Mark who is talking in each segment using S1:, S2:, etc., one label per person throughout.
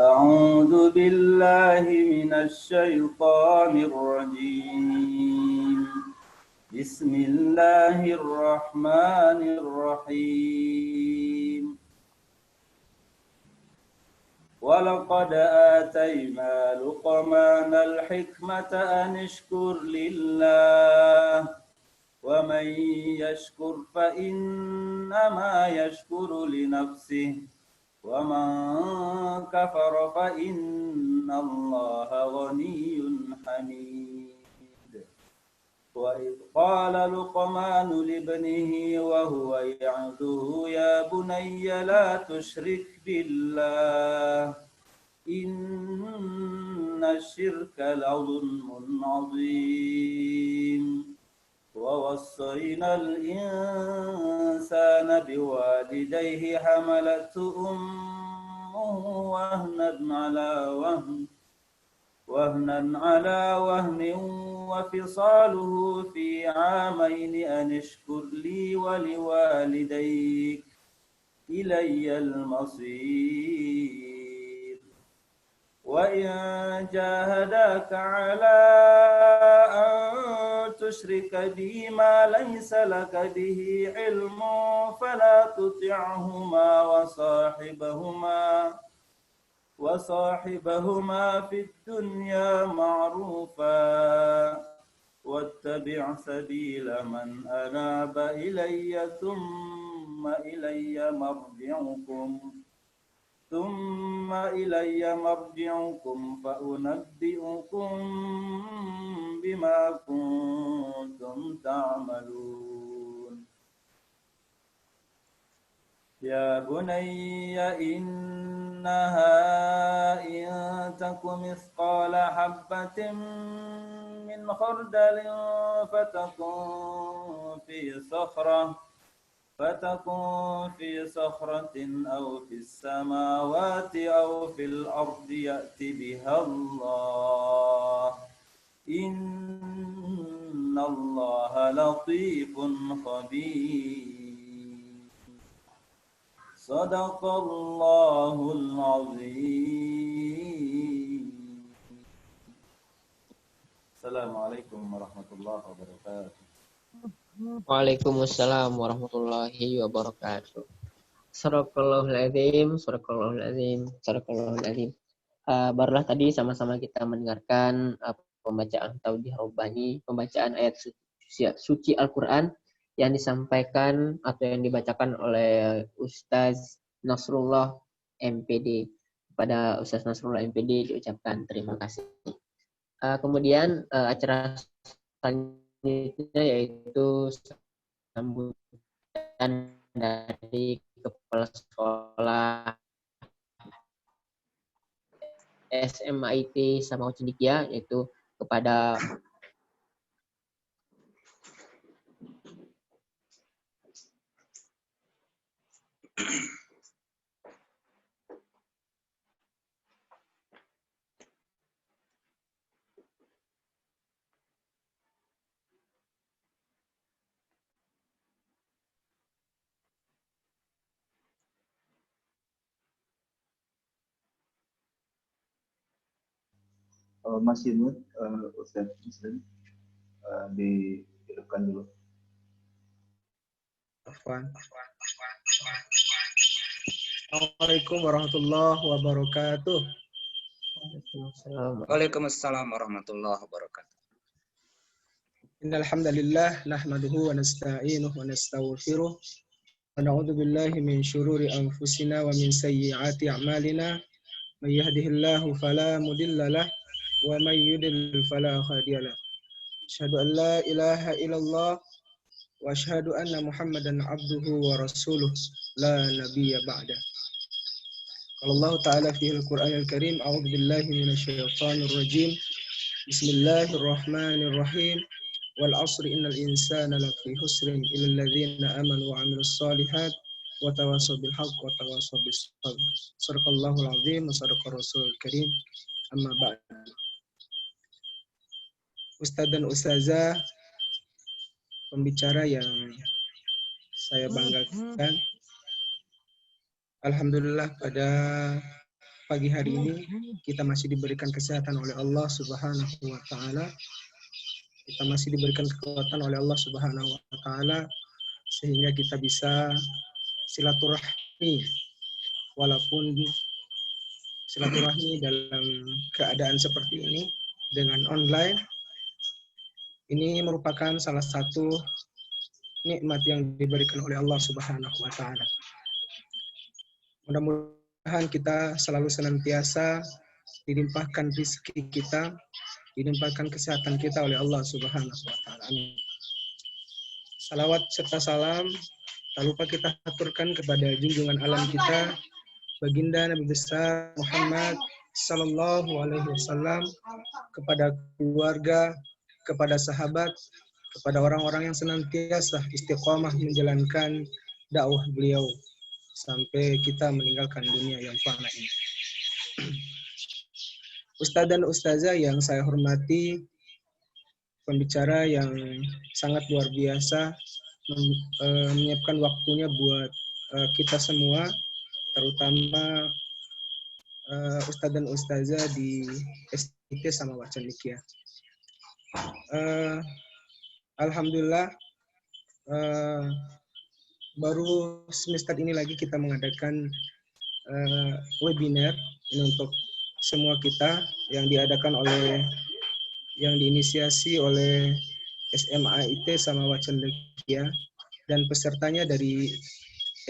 S1: أعوذ بالله من الشيطان الرجيم بسم الله الرحمن الرحيم ولقد آتينا لقمان الحكمة أن اشكر لله ومن يشكر فإنما يشكر لنفسه ومن كفر فإن الله غني حميد وإذ قال لقمان لابنه وهو يعظه يا بني لا تشرك بالله إن الشرك لظلم عظيم ووصينا الإنسان بوالديه حملته أمه وهنا على وهن وفصاله في عامين أن اشكر لي ولوالديك إلي المصير وإن جاهداك على أن تشرك بي ما ليس لك به علم فلا تطعهما وصاحبهما في الدنيا معروفا واتبع سبيل من أناب إلي ثم إلي مرجعكم فأنبئكم بما كنتم تعملون يا بني إنها إن تك مثقال حبة من خردل فتكن في صخرة أو في السماوات أو في الأرض يأت بها الله إن الله لطيف خبير صدق الله العظيم السلام عليكم ورحمة الله وبركاته.
S2: Waalaikumsalam warahmatullahi wabarakatuh. Sadaqallahul azim, sadaqallahul azim, sadaqallahul azim. Barulah tadi sama-sama kita mendengarkan pembacaan Taudih Rabbani, pembacaan ayat suci Al-Quran yang disampaikan atau yang dibacakan oleh Ustaz Nasrullah MPD. Kepada Ustaz Nasrullah MPD diucapkan terima kasih. Kemudian acara selanjutnya yaitu sambutan dari Kepala Sekolah SMIT Samau Cendikia, yaitu kepada
S3: masih mute Ustaz Muslim, dihidupkan dulu.
S4: Assalamualaikum warahmatullahi wabarakatuh.
S5: Waalaikumsalam warahmatullahi wabarakatuh.
S4: Innal hamdalillah nahmaduhu wa nasta'inuhu wa nastaghfiruh wa na'udzu billahi min syururi anfusina wa min sayyiati a'malina. May yahdihillahu fala mudilla lah wa may yudlil fala hadiyalah. Asyhadu an la ilaha illallah wa asyhadu anna Muhammadan abduhu wa rasuluh la nabiyya ba'da. Qala Allah ta'ala fi al-Qur'anil Karim, a'udzu billahi minasy syaithanir rajim. Bismillahirrahmanirrahim. Wal 'asri innal insana lafi khusrin illal ladzina amanu wa 'amilus shalihat wa tawassaw bil haqq wa tawassaw bis sabr. Shadaqallahul 'azim wa shadaqar rasulul karim. Amma ba'd. Ustadz dan ustazah, pembicara yang saya banggakan, alhamdulillah pada pagi hari ini kita masih diberikan kesehatan oleh Allah Subhanahu wa taala. Kita masih diberikan kekuatan oleh Allah Subhanahu wa taala sehingga kita bisa silaturahmi, walaupun silaturahmi dalam keadaan seperti ini dengan online. Ini merupakan salah satu nikmat yang diberikan oleh Allah Subhanahu wa taala. Mudah-mudahan kita selalu senantiasa dilimpahkan rezeki kita, dilimpahkan kesehatan kita oleh Allah Subhanahu wa taala. Amin. Salawat serta salam tak lupa kita aturkan kepada junjungan alam kita, baginda Nabi besar Muhammad sallallahu alaihi wasallam, kepada keluarga, kepada sahabat, kepada orang-orang yang senantiasa istiqomah menjalankan dakwah beliau sampai kita meninggalkan dunia yang fana ini. Ustadz dan ustazah yang saya hormati, pembicara yang sangat luar biasa menyiapkan waktunya buat kita semua, terutama ustadz dan ustazah di SIT sama Wacendikia. Alhamdulillah baru semester ini lagi kita mengadakan webinar ini untuk semua kita yang diinisiasi oleh SMA IT sama Wacendikia, dan pesertanya dari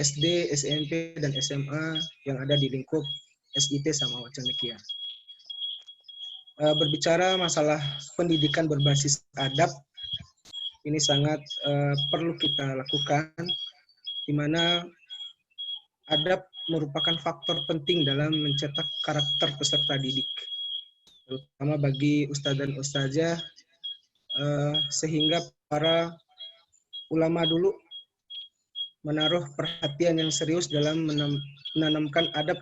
S4: SD, SMP, dan SMA yang ada di lingkup SIT sama Wacendikia. Berbicara masalah pendidikan berbasis adab, ini sangat perlu kita lakukan, di mana adab merupakan faktor penting dalam mencetak karakter peserta didik, terutama bagi ustadz dan ustazah, sehingga para ulama dulu menaruh perhatian yang serius dalam menanamkan adab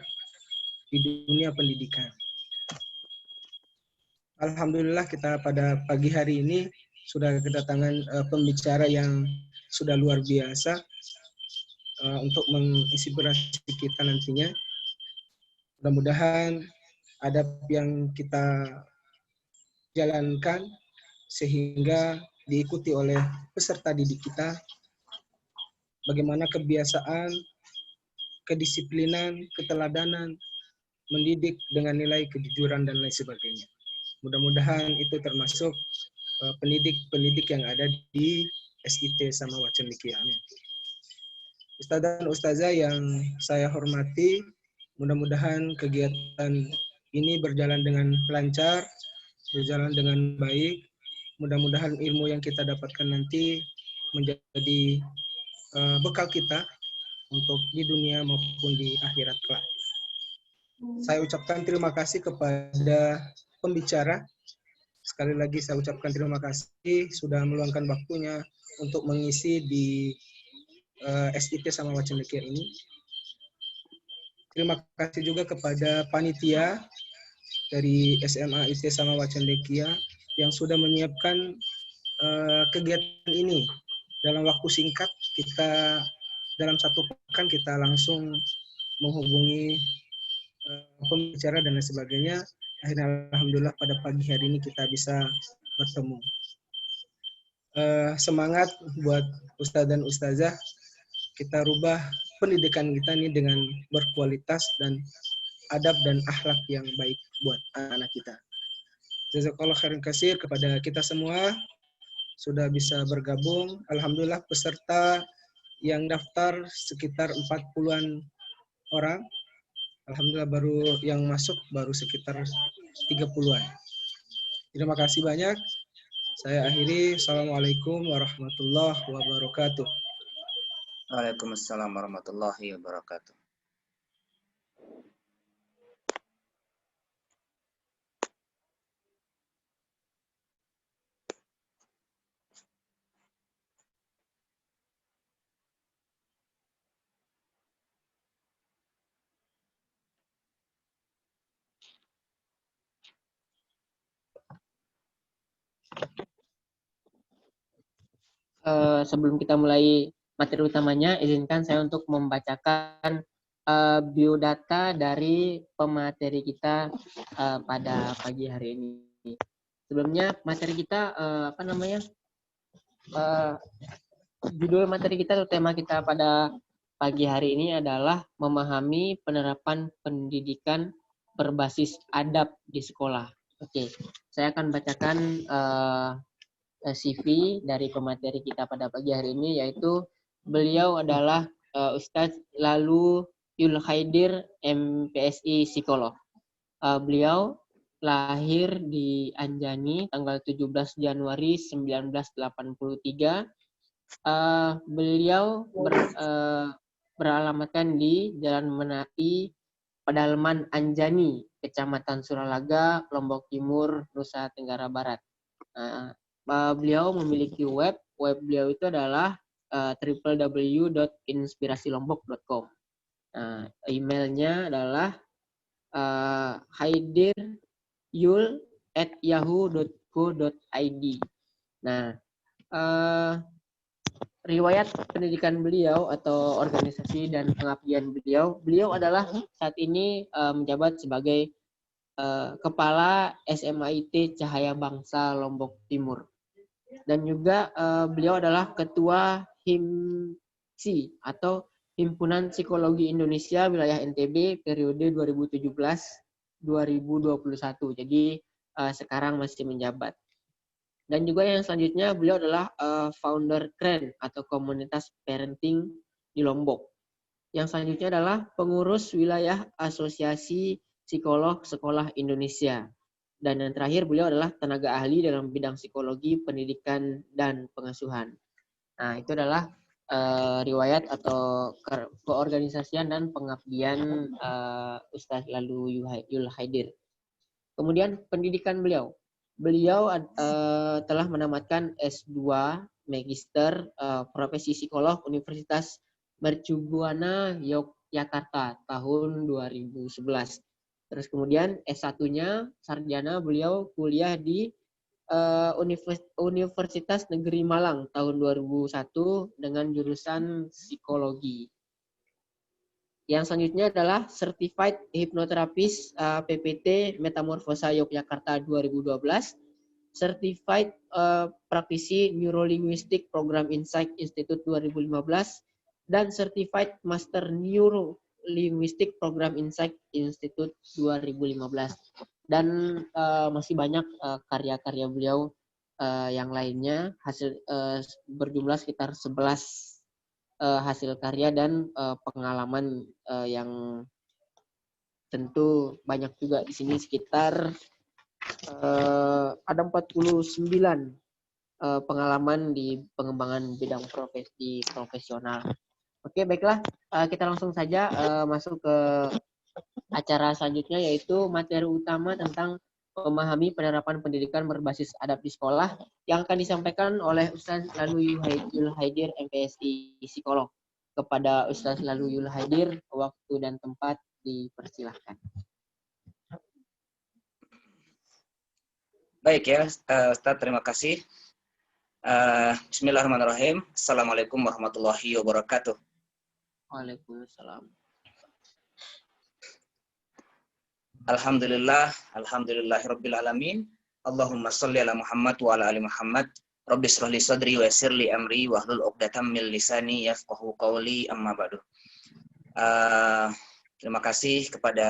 S4: di dunia pendidikan. Alhamdulillah kita pada pagi hari ini sudah kedatangan pembicara yang sudah luar biasa untuk menginspirasi kita nantinya. Mudah-mudahan adab yang kita jalankan sehingga diikuti oleh peserta didik kita, bagaimana kebiasaan, kedisiplinan, keteladanan, mendidik dengan nilai kejujuran dan lain sebagainya. Mudah-mudahan itu termasuk pendidik-pendidik yang ada di SIT sama Wacendikia. Amin. Ustadz dan ustazah yang saya hormati, mudah-mudahan kegiatan ini berjalan dengan lancar, berjalan dengan baik. Mudah-mudahan ilmu yang kita dapatkan nanti menjadi bekal kita untuk di dunia maupun di akhirat kelak. Saya ucapkan terima kasih kepada pembicara. Sekali lagi saya ucapkan terima kasih sudah meluangkan waktunya untuk mengisi di SIT sama Wacendikia ini. Terima kasih juga kepada panitia dari SMA IT sama Wacendikia yang sudah menyiapkan kegiatan ini dalam waktu singkat. Kita dalam satu pekan kita langsung menghubungi pembicara dan lain sebagainya. Akhirnya alhamdulillah pada pagi hari ini kita bisa bertemu. Semangat buat ustadz dan ustazah, kita rubah pendidikan kita ini dengan berkualitas dan adab dan akhlak yang baik buat anak kita. Jazakallah khairan katsir kepada kita semua sudah bisa bergabung. Alhamdulillah peserta yang daftar sekitar 40-an orang. Alhamdulillah baru yang masuk baru sekitar 30-an. Terima kasih banyak. Saya akhiri. Assalamualaikum warahmatullahi wabarakatuh.
S5: Waalaikumsalam warahmatullahi wabarakatuh.
S2: Sebelum kita mulai materi utamanya, izinkan saya untuk membacakan biodata dari pemateri kita pada pagi hari ini. Sebelumnya materi kita judul materi kita atau tema kita pada pagi hari ini adalah memahami penerapan pendidikan berbasis adab di sekolah. Oke, saya akan bacakan CV dari pemateri kita pada pagi hari ini, yaitu beliau adalah Ustadz Lalu Yul Haidir, MPSI Psikolog. Beliau lahir di Anjani tanggal 17 Januari 1983. Beliau beralamatkan di Jalan Menai, Pedalaman Anjani, Kecamatan Suralaga, Lombok Timur, Nusa Tenggara Barat. Beliau memiliki web beliau itu adalah www.inspirasilombok.com. Emailnya adalah haidiryul@yahoo.co.id. Nah, riwayat pendidikan beliau atau organisasi dan pengabdian beliau adalah saat ini menjabat sebagai Kepala SMAIT Cahaya Bangsa Lombok Timur. Dan juga beliau adalah Ketua HIMSI atau Himpunan Psikologi Indonesia Wilayah NTB periode 2017-2021. Jadi sekarang masih menjabat. Dan juga yang selanjutnya beliau adalah founder KREN atau Komunitas Parenting di Lombok. Yang selanjutnya adalah pengurus wilayah Asosiasi Psikolog Sekolah Indonesia. Dan yang terakhir beliau adalah tenaga ahli dalam bidang psikologi, pendidikan, dan pengasuhan. Nah, itu adalah riwayat atau keorganisasian dan pengabdian Ustadz Lalu Yul Haidir. Kemudian pendidikan beliau. Beliau telah menamatkan S2 Magister Profesi Psikolog Universitas Mercubuana Yogyakarta tahun 2011. Terus kemudian S1-nya sarjana beliau kuliah di Universitas Negeri Malang tahun 2001 dengan jurusan psikologi. Yang selanjutnya adalah Certified Hypnotherapist PPT Metamorfosa Yogyakarta 2012, Certified Praktisi Neurolinguistik Program Insight Institute 2015, dan Certified Master Neurolinguistik Program Insight Institute 2015. Dan masih banyak karya-karya beliau yang lainnya, berjumlah sekitar 11 hasil karya dan pengalaman yang tentu banyak juga di sini, sekitar ada 49 pengalaman di pengembangan bidang profesional. Oke, baiklah, kita langsung saja masuk ke acara selanjutnya, yaitu materi utama tentang memahami penerapan pendidikan berbasis adab di sekolah yang akan disampaikan oleh Ustadz Lalu Yul Haidir, MPSI Psikolog. Kepada Ustadz Lalu Yul Haidir, waktu dan tempat dipersilahkan.
S5: Baik ya, Ustadz, terima kasih. Bismillahirrahmanirrahim. Assalamualaikum warahmatullahi wabarakatuh.
S2: Waalaikumsalam.
S5: Alhamdulillahirabbil alamin. Allahumma shalli ala Muhammad wa ala ali Muhammad. Rabbi shrah li sadri wa yassir li amri wahlul 'uqdatam min lisani yafqahu qawli, amma ba'du. Terima kasih kepada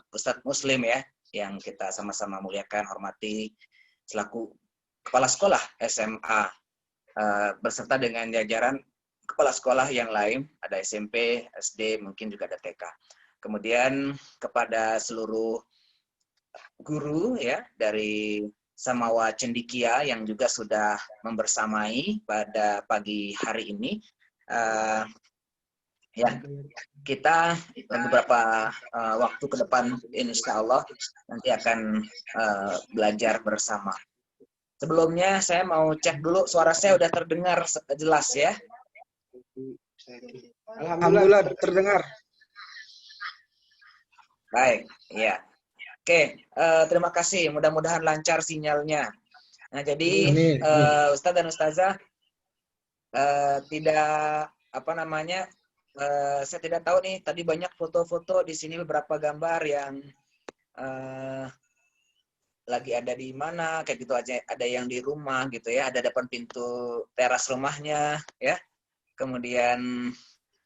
S5: Ustadz Muslim ya, yang kita sama-sama muliakan, hormati, selaku Kepala Sekolah SMA beserta dengan jajaran kepala sekolah yang lain, ada SMP, SD, mungkin juga ada TK. Kemudian kepada seluruh guru ya dari Samawa Cendikia yang juga sudah membersamai pada pagi hari ini. Ya, kita beberapa waktu ke depan insya Allah nanti akan belajar bersama. Sebelumnya saya mau cek dulu suara saya udah terdengar jelas ya.
S4: Alhamdulillah terdengar.
S5: Baik, ya. Oke, terima kasih. Mudah-mudahan lancar sinyalnya. Nah, jadi Ustadz dan Ustazah tidak saya tidak tahu nih, tadi banyak foto-foto di sini, beberapa gambar yang lagi ada di mana, kayak gitu aja. Ada yang di rumah gitu ya, ada depan pintu teras rumahnya ya. Kemudian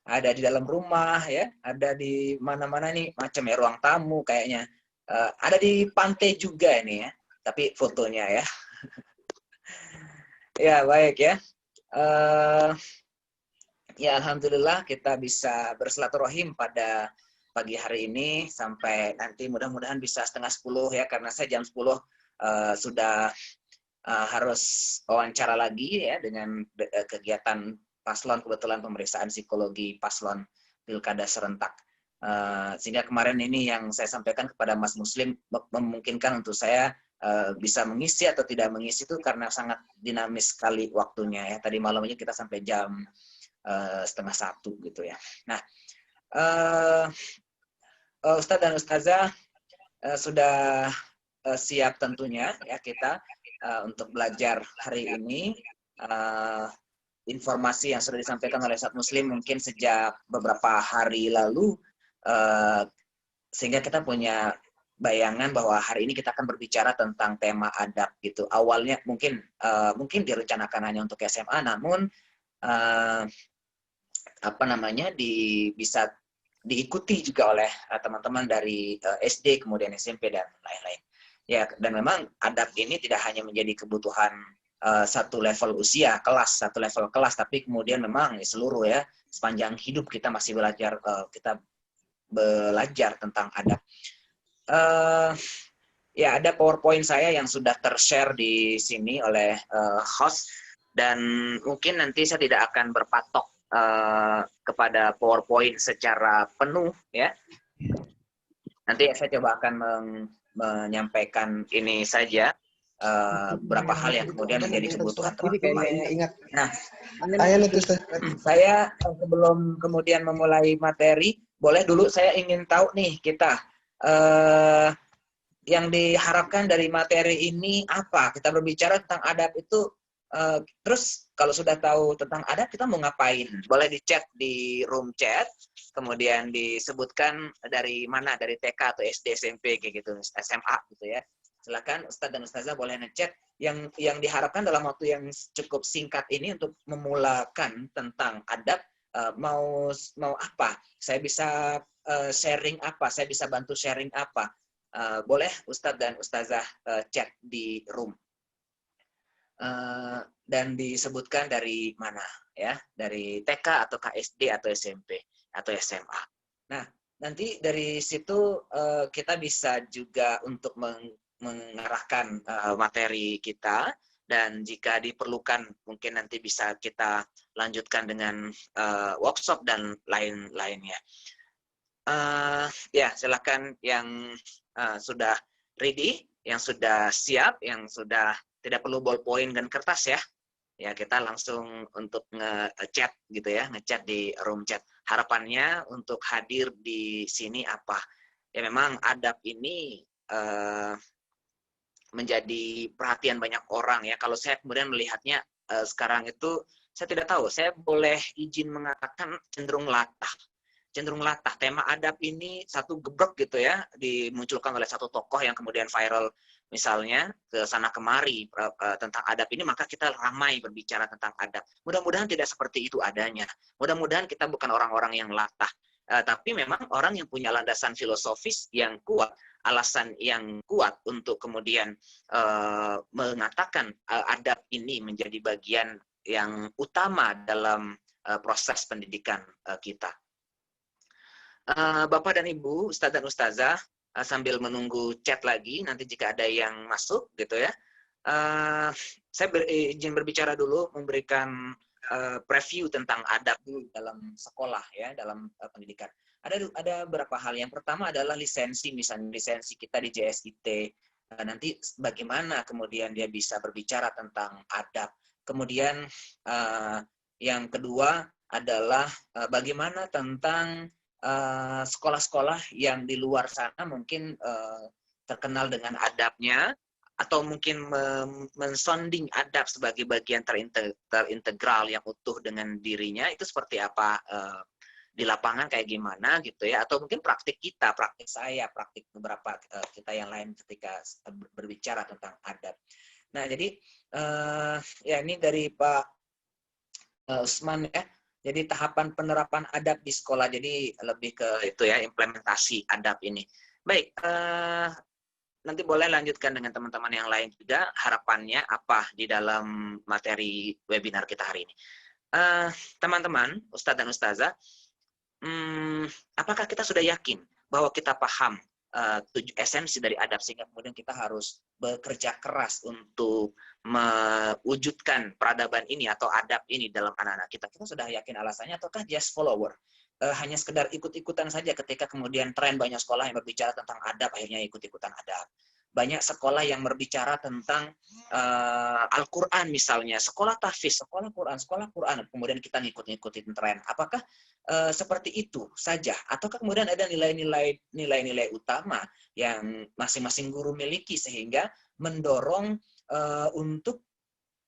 S5: ada di dalam rumah ya, ada di mana-mana nih, macam ya, ruang tamu kayaknya. Ada di pantai juga ini ya, tapi fotonya ya. Ya, baik ya. Ya, alhamdulillah kita bisa bersilaturahim pada pagi hari ini sampai nanti mudah-mudahan bisa 9:30 ya, karena saya jam 10 sudah harus wawancara lagi ya dengan kegiatan paslon, kebetulan pemeriksaan psikologi paslon pilkada serentak. Sehingga kemarin ini yang saya sampaikan kepada Mas Muslim memungkinkan untuk saya bisa mengisi atau tidak mengisi itu karena sangat dinamis sekali waktunya ya. Tadi malamnya kita sampai jam 12:30 gitu ya. Nah, Ustadz dan Ustazah sudah siap tentunya ya kita untuk belajar hari ini. Informasi yang sudah disampaikan oleh Ustadz Muslim mungkin sejak beberapa hari lalu, sehingga kita punya bayangan bahwa hari ini kita akan berbicara tentang tema adab gitu. Awalnya mungkin direncanakan hanya untuk SMA, namun bisa diikuti juga oleh teman-teman dari SD, kemudian SMP dan lain-lain. Ya, dan memang adab ini tidak hanya menjadi kebutuhan satu level usia kelas, satu level kelas, tapi kemudian memang seluruh ya, sepanjang hidup kita masih belajar, tentang adab. Ya, ada PowerPoint saya yang sudah tershare di sini oleh host, dan mungkin nanti saya tidak akan berpatok kepada PowerPoint secara penuh ya. Nanti saya coba akan menyampaikan ini saja, beberapa hal yang kemudian menjadi kebutuhan teman-teman. Nah, saya sebelum kemudian memulai materi, boleh dulu saya ingin tahu nih kita yang diharapkan dari materi ini apa? Kita berbicara tentang adab itu, terus kalau sudah tahu tentang adab kita mau ngapain? Boleh di chat di room chat, kemudian disebutkan dari mana, dari TK atau SD, SMP kayak gitu, SMA gitu ya. Silakan Ustadz dan Ustazah boleh ngechat. Yang diharapkan dalam waktu yang cukup singkat ini untuk memulakan tentang adab, mau apa? Saya bisa sharing apa? Saya bisa bantu sharing apa? Boleh Ustadz dan Ustazah chat di room. Dan disebutkan dari mana ya, dari TK atau KSD atau SMP atau SMA. Nah, nanti dari situ kita bisa juga untuk mengarahkan materi kita, dan jika diperlukan mungkin nanti bisa kita lanjutkan dengan workshop dan lain-lainnya. Ya, silakan yang sudah ready, yang sudah siap, yang sudah tidak perlu ballpoint dan kertas ya. Ya, kita langsung untuk nge-chat gitu ya, nge-chat di room chat. Harapannya untuk hadir di sini apa? Ya, memang adab ini menjadi perhatian banyak orang ya. Kalau saya kemudian melihatnya sekarang itu, saya tidak tahu, saya boleh izin mengatakan cenderung latah. Tema adab ini satu gebrek gitu ya, dimunculkan oleh satu tokoh yang kemudian viral misalnya ke sana kemari tentang adab ini, maka kita ramai berbicara tentang adab. Mudah-mudahan tidak seperti itu adanya. Mudah-mudahan kita bukan orang-orang yang latah, tapi memang orang yang punya landasan filosofis yang kuat, alasan yang kuat untuk kemudian mengatakan adab ini menjadi bagian yang utama dalam proses pendidikan kita. Bapak dan Ibu, Ustadz dan Ustazah, sambil menunggu chat lagi, nanti jika ada yang masuk gitu ya, saya izin berbicara dulu, memberikan preview tentang adab dulu dalam sekolah ya, dalam pendidikan. Ada beberapa hal. Yang pertama adalah lisensi, misalnya lisensi kita di JSIT, nanti bagaimana kemudian dia bisa berbicara tentang adab. Kemudian yang kedua adalah bagaimana tentang sekolah-sekolah yang di luar sana mungkin terkenal dengan adabnya, atau mungkin mensonding adab sebagai bagian terintegral yang utuh dengan dirinya, itu seperti apa di lapangan kayak gimana gitu ya, atau mungkin praktik kita, praktik saya, praktik beberapa kita yang lain ketika berbicara tentang adab. Nah, jadi ya ini dari Pak Usman ya. Jadi tahapan penerapan adab di sekolah, jadi lebih ke itu ya, implementasi adab ini. Baik, nanti boleh lanjutkan dengan teman-teman yang lain juga, harapannya apa di dalam materi webinar kita hari ini. Teman-teman, Ustadz dan Ustazah, apakah kita sudah yakin bahwa kita paham esensi dari adab sehingga kemudian kita harus bekerja keras untuk mewujudkan peradaban ini atau adab ini dalam anak-anak kita? Kita sudah yakin alasannya ataukah just follower? Hanya sekedar ikut-ikutan saja ketika kemudian tren banyak sekolah yang berbicara tentang adab, akhirnya ikut-ikutan adab. Banyak sekolah yang berbicara tentang Al-Quran misalnya, sekolah tahfiz, sekolah Quran, kemudian kita ngikut-ngikutin tren. Apakah seperti itu saja? Ataukah kemudian ada nilai-nilai utama yang masing-masing guru miliki sehingga mendorong untuk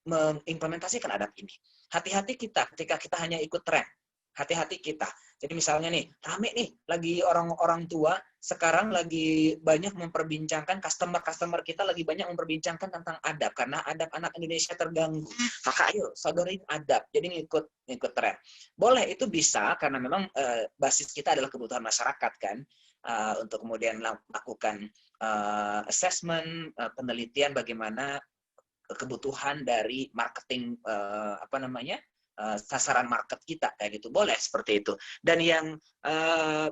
S5: mengimplementasikan adab ini? Hati-hati kita ketika kita hanya ikut tren. Hati-hati kita. Jadi misalnya nih, rame nih, lagi orang-orang tua sekarang lagi banyak memperbincangkan, customer kita lagi banyak memperbincangkan tentang adab, karena adab anak Indonesia terganggu. Maka ayo, sodorin adab, jadi ngikut tren. Boleh, itu bisa, karena memang basis kita adalah kebutuhan masyarakat kan, untuk kemudian melakukan assessment, penelitian bagaimana kebutuhan dari marketing, sasaran market kita kayak gitu, boleh seperti itu. Dan yang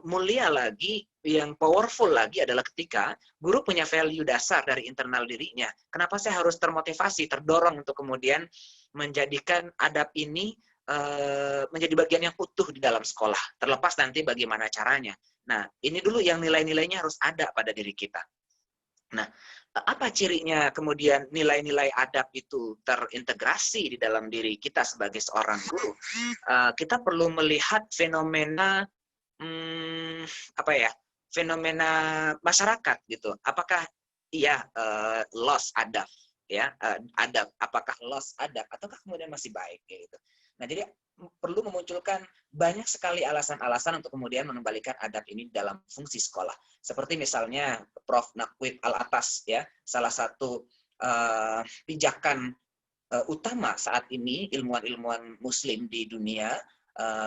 S5: mulia lagi, yang powerful lagi adalah ketika guru punya value dasar dari internal dirinya. Kenapa saya harus termotivasi, terdorong untuk kemudian menjadikan adab ini menjadi bagian yang utuh di dalam sekolah, terlepas nanti bagaimana caranya. Nah, ini dulu yang nilai-nilainya harus ada pada diri kita. Nah, apa cirinya kemudian nilai-nilai adab itu terintegrasi di dalam diri kita sebagai seorang guru? Kita perlu melihat fenomena fenomena masyarakat gitu. Apakah loss adab ya, adab, apakah loss adab ataukah kemudian masih baik gitu. Nah, jadi perlu memunculkan banyak sekali alasan-alasan untuk kemudian mengembalikan adab ini dalam fungsi sekolah. Seperti misalnya Prof. Nakwib Al-Atas ya, salah satu pijakan utama saat ini ilmuwan-ilmuwan muslim di dunia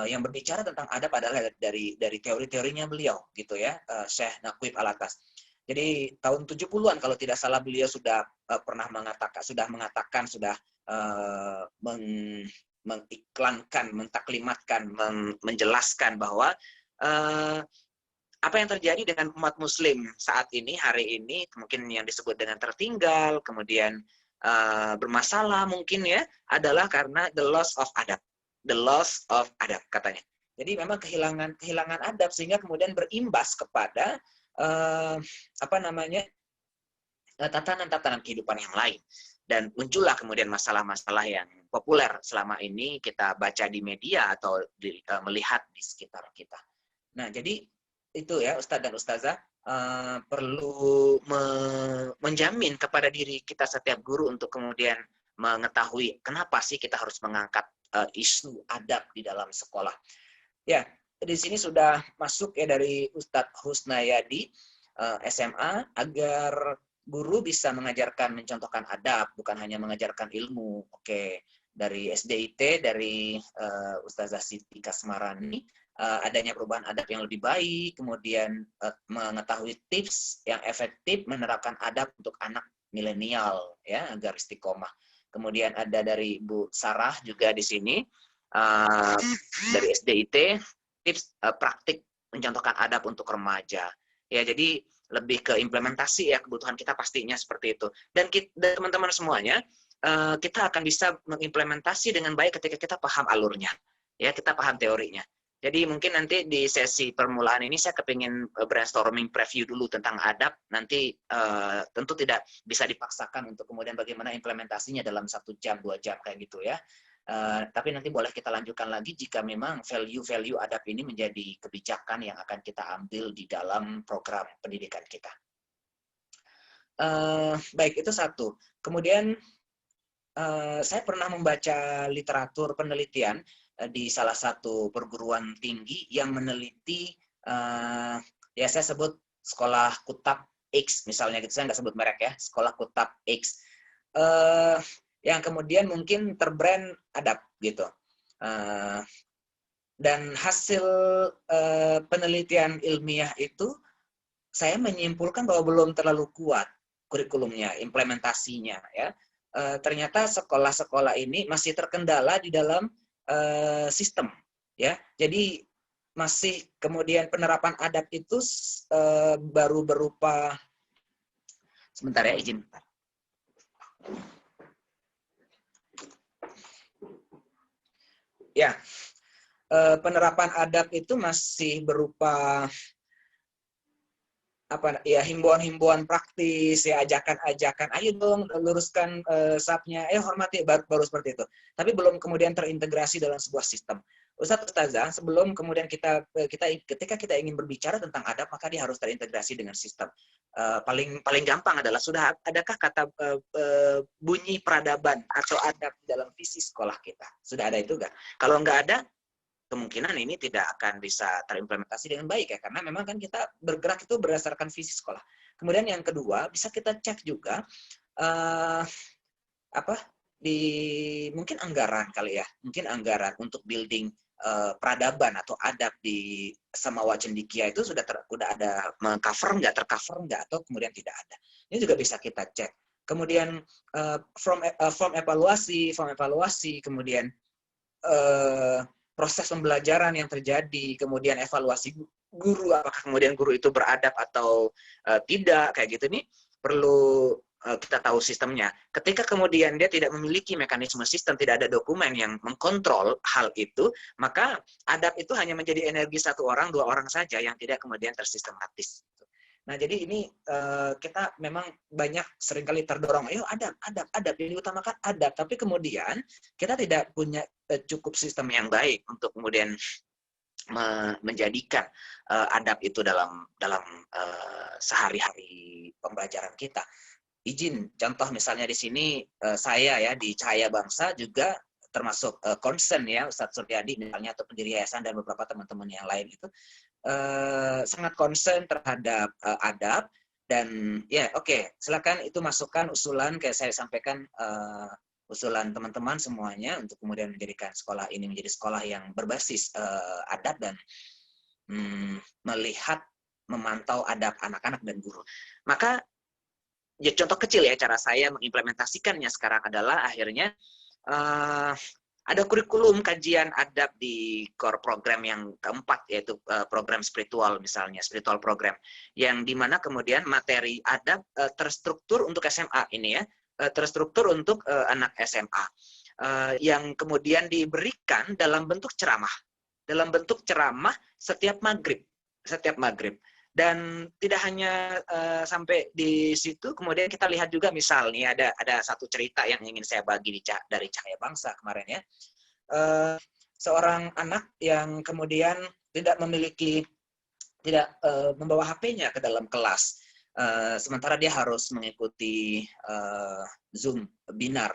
S5: yang berbicara tentang adab adalah dari teori-teorinya beliau gitu ya, Syekh Nakwib Al-Atas. Jadi tahun 70-an kalau tidak salah beliau sudah pernah mengatakan mengiklankan, mentaklimatkan, menjelaskan bahwa apa yang terjadi dengan umat muslim saat ini, hari ini, mungkin yang disebut dengan tertinggal, kemudian bermasalah mungkin ya, adalah karena the loss of adab. The loss of adab katanya. Jadi memang kehilangan adab sehingga kemudian berimbas kepada tatanan-tatanan kehidupan yang lain. Dan muncullah kemudian masalah-masalah yang populer selama ini kita baca di media atau melihat di sekitar kita. Nah, jadi itu ya Ustadz dan Ustazah, perlu menjamin kepada diri kita setiap guru untuk kemudian mengetahui kenapa sih kita harus mengangkat isu adab di dalam sekolah. Ya, di sini sudah masuk ya dari Ustadz Husnayadi, SMA, agar guru bisa mengajarkan, mencontohkan adab, bukan hanya mengajarkan ilmu. Oke, dari SDIT, dari Ustazah Siti Kasmarani, adanya perubahan adab yang lebih baik, kemudian mengetahui tips yang efektif menerapkan adab untuk anak milenial, ya, agar istiqomah. Kemudian ada dari Bu Sarah juga di sini, dari SDIT, tips praktik mencontohkan adab untuk remaja. Ya, jadi lebih ke implementasi ya, kebutuhan kita pastinya seperti itu. Dan teman-teman semuanya, kita akan bisa mengimplementasi dengan baik ketika kita paham alurnya. Ya, kita paham teorinya. Jadi mungkin nanti di sesi permulaan ini saya kepingin brainstorming preview dulu tentang adab. Nanti tentu tidak bisa dipaksakan untuk kemudian bagaimana implementasinya dalam 1 jam, 2 jam kayak gitu ya. Tapi nanti boleh kita lanjutkan lagi jika memang value-value adab ini menjadi kebijakan yang akan kita ambil di dalam program pendidikan kita. Baik, itu satu. Kemudian saya pernah membaca literatur penelitian di salah satu perguruan tinggi yang meneliti, ya saya sebut sekolah Kutab X misalnya gitu, saya nggak sebut merek ya, sekolah Kutab X, yang kemudian mungkin terbrand adab gitu. Dan hasil penelitian ilmiah itu saya menyimpulkan bahwa belum terlalu kuat kurikulumnya, implementasinya ya. Ternyata sekolah-sekolah ini masih terkendala di dalam sistem ya. Jadi masih kemudian penerapan adab itu baru berupa, sebentar ya, izin. Ya, penerapan adab itu masih berupa apa ya, himbauan-himbauan praktis ya, ajakan-ajakan, ayo dong luruskan sapnya, ayo hormati, baru seperti itu. Tapi belum kemudian terintegrasi dalam sebuah sistem. Ustazah, sebelum kemudian ketika kita ingin berbicara tentang adab, maka dia harus terintegrasi dengan sistem. Paling gampang adalah, sudah adakah kata bunyi peradaban atau adab dalam visi sekolah kita? Sudah ada itu enggak? Kalau enggak ada, kemungkinan ini tidak akan bisa terimplementasi dengan baik ya, karena memang kan kita bergerak itu berdasarkan visi sekolah. Kemudian yang kedua, bisa kita cek juga mungkin anggaran kali ya, mungkin anggaran untuk building peradaban atau adab di Samawa Cendekia itu sudah ada mengcover nggak, tercover nggak, atau kemudian tidak ada. Ini juga bisa kita cek. Kemudian form evaluasi, kemudian proses pembelajaran yang terjadi, kemudian evaluasi guru, apakah kemudian guru itu beradab atau tidak, kayak gitu. Ini perlu kita tahu sistemnya. Ketika kemudian dia tidak memiliki mekanisme sistem, tidak ada dokumen yang mengkontrol hal itu, maka adab itu hanya menjadi energi satu orang, dua orang saja yang tidak kemudian tersistematis. Nah, jadi ini kita memang banyak seringkali terdorong, ayo adab, yang diutamakan adab. Tapi kemudian kita tidak punya cukup sistem yang baik untuk kemudian menjadikan adab itu dalam sehari-hari pembelajaran kita. Izin, contoh misalnya di sini saya ya di Cahaya Bangsa juga termasuk concern ya, Ustadz Suryadi misalnya, atau pendiri yayasan dan beberapa teman-teman yang lain itu sangat concern terhadap adab. Dan ya oke, silakan itu masukan, usulan, kayak saya sampaikan usulan teman-teman semuanya untuk kemudian menjadikan sekolah ini menjadi sekolah yang berbasis adab dan melihat, memantau adab anak-anak dan guru. Maka ya contoh kecil ya, cara saya mengimplementasikannya sekarang adalah akhirnya ada kurikulum kajian adab di core program yang keempat, yaitu program spiritual misalnya, spiritual program, yang dimana kemudian materi adab terstruktur untuk SMA ini ya, terstruktur untuk anak SMA, yang kemudian diberikan dalam bentuk ceramah setiap maghrib. Dan tidak hanya sampai di situ, kemudian kita lihat juga misal nih ada satu cerita yang ingin saya bagi dari Cahaya Bangsa kemarin ya. Seorang anak yang kemudian tidak membawa HP-nya ke dalam kelas, sementara dia harus mengikuti Zoom webinar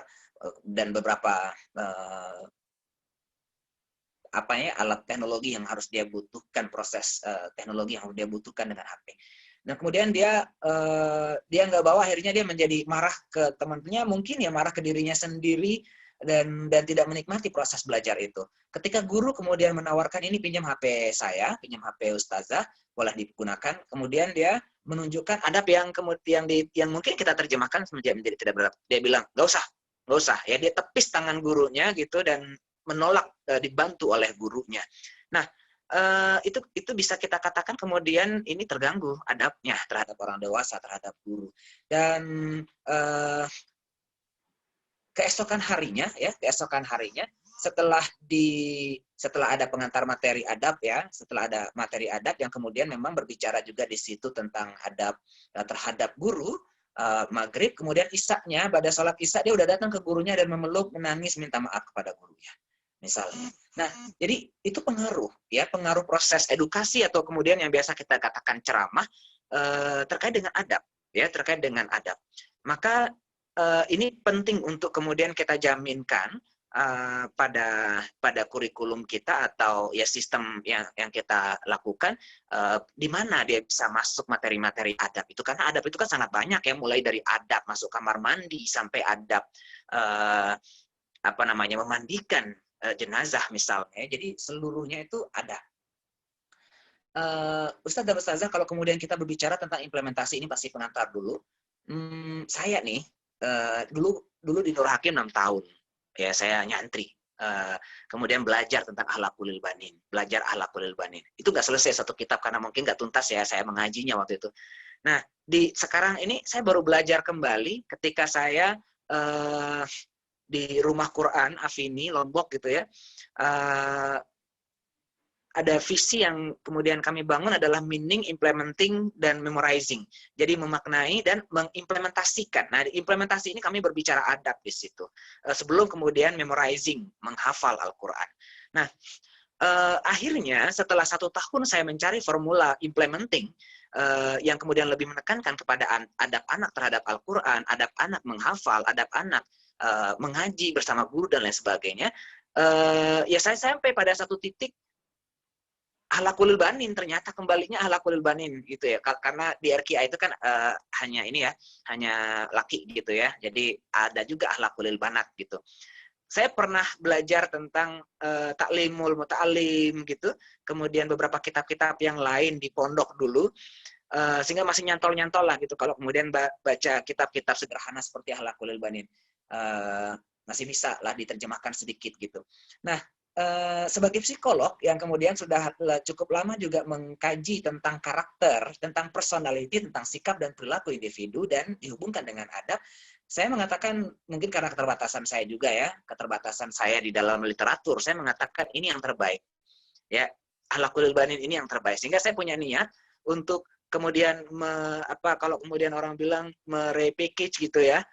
S5: dan beberapa alat teknologi yang harus dia butuhkan, proses teknologi yang harus dia butuhkan dengan HP. Nah kemudian dia nggak bawa, akhirnya dia menjadi marah ke teman-temannya, mungkin ya marah ke dirinya sendiri, dan tidak menikmati proses belajar itu. Ketika guru kemudian menawarkan, ini pinjam HP saya, pinjam HP Ustazah, boleh digunakan. Kemudian dia menunjukkan adab yang mungkin kita terjemahkan menjadi tidak beradab. Dia bilang nggak usah. Ya dia tepis tangan gurunya gitu dan menolak dibantu oleh gurunya. Nah, itu bisa kita katakan kemudian ini terganggu adabnya terhadap orang dewasa, terhadap guru. Dan keesokan harinya setelah ada pengantar materi adab ya, setelah ada materi adab yang kemudian memang berbicara juga di situ tentang adab terhadap guru, maghrib, kemudian isya-nya, pada sholat isya dia udah datang ke gurunya dan memeluk, menangis, minta maaf kepada gurunya misalnya. Nah, jadi itu pengaruh proses edukasi atau kemudian yang biasa kita katakan ceramah terkait dengan adab, Maka ini penting untuk kemudian kita jaminkan pada kurikulum kita atau ya sistem yang kita lakukan, di mana dia bisa masuk materi-materi adab itu, karena adab itu kan sangat banyak ya, mulai dari adab masuk kamar mandi sampai adab memandikan jenazah misalnya. Jadi seluruhnya itu ada. Ustadz dan Ustazah, kalau kemudian kita berbicara tentang implementasi ini pasti pengantar dulu. Saya nih dulu di Nur Hakim 6 tahun ya, saya nyantri. Kemudian belajar tentang akhlakul banin, belajar akhlakul banin. Itu nggak selesai satu kitab karena mungkin nggak tuntas ya saya mengajinya waktu itu. Nah, sekarang ini saya baru belajar kembali ketika saya di Rumah Quran Afini Lombok gitu ya. Ada visi yang kemudian kami bangun adalah meaning, implementing, dan memorizing. Jadi memaknai dan mengimplementasikan. Nah, di implementasi ini kami berbicara adab di situ. Sebelum kemudian memorizing, menghafal Al-Quran. Nah, akhirnya setelah 1 tahun saya mencari formula implementing, yang kemudian lebih menekankan kepada adab anak terhadap Al-Quran, adab anak menghafal, adab anak mengaji bersama guru, dan lain sebagainya. Ya saya sampai pada satu titik, akhlakul banin, ternyata kembalinya akhlakul banin gitu ya, karena di RQI itu kan hanya ini ya, hanya laki gitu ya, jadi ada juga akhlakul banat gitu. Saya pernah belajar tentang taklimul muta'alim gitu, kemudian beberapa kitab-kitab yang lain di pondok dulu, sehingga masih nyantol-nyantol lah gitu kalau kemudian baca kitab-kitab sederhana seperti akhlakul banin, masih bisa lah diterjemahkan sedikit gitu. Nah, sebagai psikolog yang kemudian sudah cukup lama juga mengkaji tentang karakter, tentang personality, tentang sikap dan perilaku individu dan dihubungkan dengan adab, saya mengatakan, mungkin karena keterbatasan saya juga ya, keterbatasan saya di dalam literatur, saya mengatakan ini yang terbaik. Ya, akhlakul banin ini yang terbaik. Sehingga saya punya niat untuk kemudian kalau kemudian orang bilang merepackage gitu ya,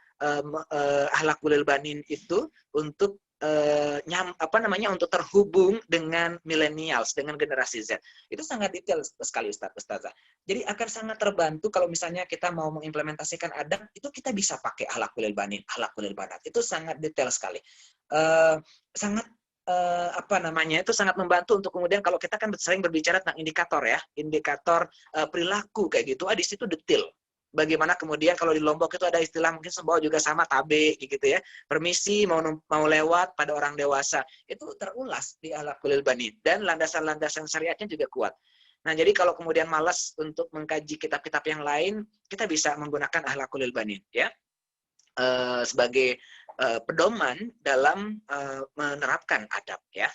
S5: akhlakul banin itu untuk untuk terhubung dengan millennials, dengan generasi Z. Itu sangat detail sekali Ustazah. Jadi akan sangat terbantu kalau misalnya kita mau mengimplementasikan adab, itu kita bisa pakai akhlakul banin, akhlakul banat. Itu sangat detail sekali. Sangat itu sangat membantu untuk kemudian kalau kita kan sering berbicara tentang indikator ya, indikator perilaku kayak gitu, di situ detail. Bagaimana kemudian kalau di Lombok itu ada istilah mungkin Sembawa juga sama, tabe gitu ya, permisi mau lewat pada orang dewasa, itu terulas di akhlakul banin dan landasan-landasan syariatnya juga kuat. Nah, jadi kalau kemudian malas untuk mengkaji kitab-kitab yang lain, kita bisa menggunakan akhlakul banin ya sebagai pedoman dalam menerapkan adab ya.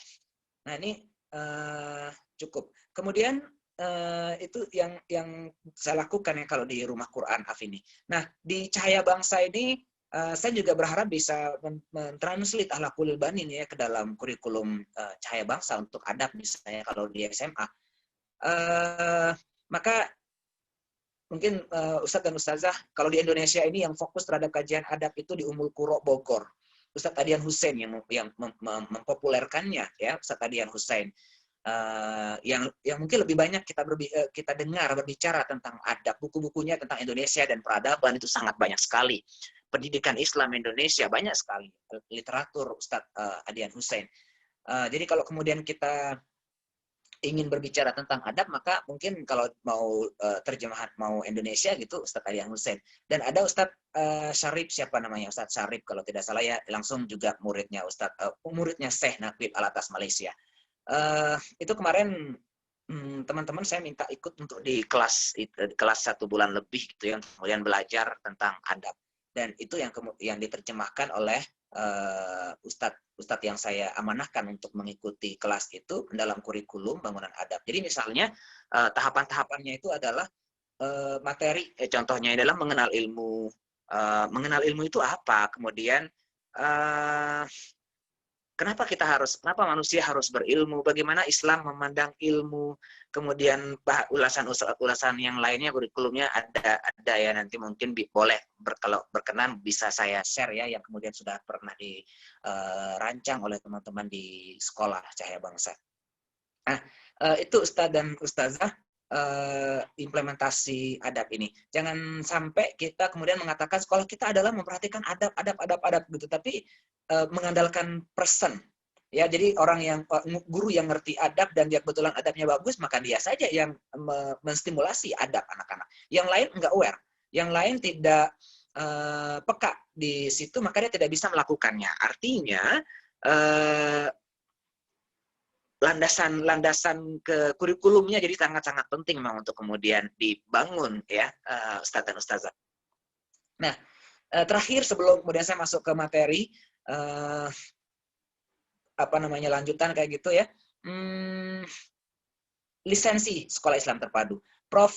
S5: Nah, ini cukup. Kemudian itu yang saya lakukan ya kalau di Rumah Quran Afini. Nah, di Cahaya Bangsa ini saya juga berharap bisa mentranslate akhlakul banin ya ke dalam kurikulum Cahaya Bangsa untuk adab misalnya kalau di SMA. Maka mungkin Ustadz dan Ustazah, kalau di Indonesia ini yang fokus terhadap kajian adab itu di Ummul Qura Bogor. Ustadz Adian Hussein yang mempopulerkannya ya, Ustadz Adian Hussein. Yang mungkin lebih banyak kita dengar berbicara tentang adab, buku-bukunya tentang Indonesia dan peradaban itu sangat banyak sekali. Pendidikan Islam Indonesia banyak sekali, literatur Ustadz Adian Hussein. Jadi kalau kemudian kita ingin berbicara tentang adab, maka mungkin kalau mau terjemahan mau Indonesia gitu Ustadz Adian Hussein. Dan ada Ustadz Syarif, siapa namanya, Ustadz Syarif kalau tidak salah ya, langsung juga muridnya muridnya Syekh Naqib Alatas Malaysia. Itu kemarin teman-teman saya minta ikut untuk di kelas 1 bulan lebih gitu ya, kemudian belajar tentang adab, dan itu yang diterjemahkan oleh Ustadz yang saya amanahkan untuk mengikuti kelas itu dalam kurikulum bangunan adab. Jadi misalnya tahapan-tahapannya itu adalah materi, contohnya adalah mengenal ilmu. Mengenal ilmu itu apa, kemudian kenapa manusia harus berilmu, bagaimana Islam memandang ilmu, kemudian ulasan yang lainnya kurikulumnya ada ya, nanti mungkin boleh kalau berkenan bisa saya share ya, yang kemudian sudah pernah dirancang oleh teman-teman di sekolah Cahaya Bangsa. Nah, itu Ustadz dan Ustazah implementasi adab ini. Jangan sampai kita kemudian mengatakan sekolah kita adalah memperhatikan adab gitu, tapi mengandalkan person. Ya, jadi orang yang guru yang ngerti adab dan dia kebetulan adabnya bagus, maka dia saja yang menstimulasi adab anak-anak. Yang lain nggak aware, yang lain tidak peka di situ, maka dia tidak bisa melakukannya. Artinya landasan ke kurikulumnya jadi sangat-sangat penting memang untuk kemudian dibangun ya, Ustadz dan Ustazah. Nah, terakhir sebelum kemudian saya masuk ke materi lanjutan kayak gitu ya. Lisensi Sekolah Islam Terpadu. Prof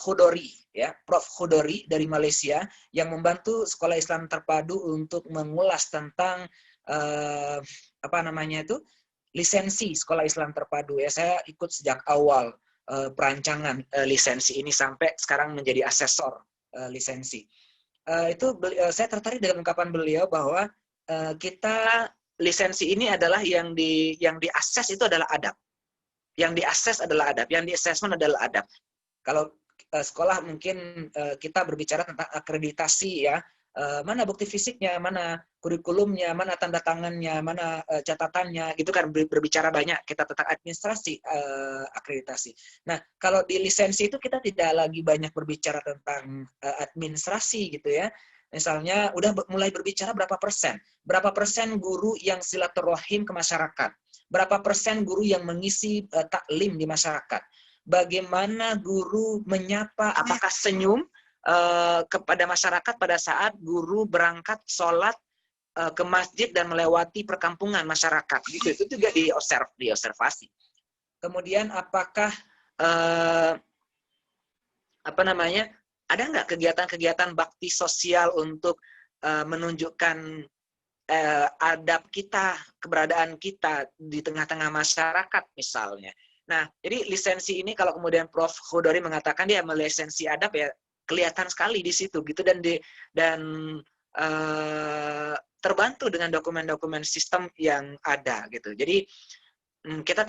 S5: Khodori ya, Prof Khodori dari Malaysia yang membantu Sekolah Islam Terpadu untuk mengulas tentang lisensi Sekolah Islam Terpadu ya. Saya ikut sejak awal perancangan lisensi ini sampai sekarang menjadi asesor lisensi. Saya tertarik dengan ungkapan beliau bahwa kita lisensi ini adalah yang diakses itu adalah adab. Yang diakses adalah adab, yang di-assessment adalah adab. Kalau sekolah mungkin kita berbicara tentang akreditasi ya, mana bukti fisiknya, mana kurikulumnya, mana tanda tangannya, mana catatannya, gitu kan berbicara banyak kita tentang administrasi akreditasi. Nah, kalau di lisensi itu kita tidak lagi banyak berbicara tentang administrasi gitu ya. Misalnya udah mulai berbicara berapa persen guru yang silaturahim ke masyarakat, berapa persen guru yang mengisi taklim di masyarakat, bagaimana guru menyapa, apakah senyum kepada masyarakat pada saat guru berangkat sholat ke masjid dan melewati perkampungan masyarakat, gitu. Itu juga diobservasi. Kemudian apakah ada nggak kegiatan-kegiatan bakti sosial untuk menunjukkan adab kita, keberadaan kita di tengah-tengah masyarakat misalnya. Nah, jadi lisensi ini kalau kemudian Prof Khodori mengatakan dia melisensi adab ya kelihatan sekali di situ gitu, dan terbantu dengan dokumen-dokumen sistem yang ada gitu. Jadi kita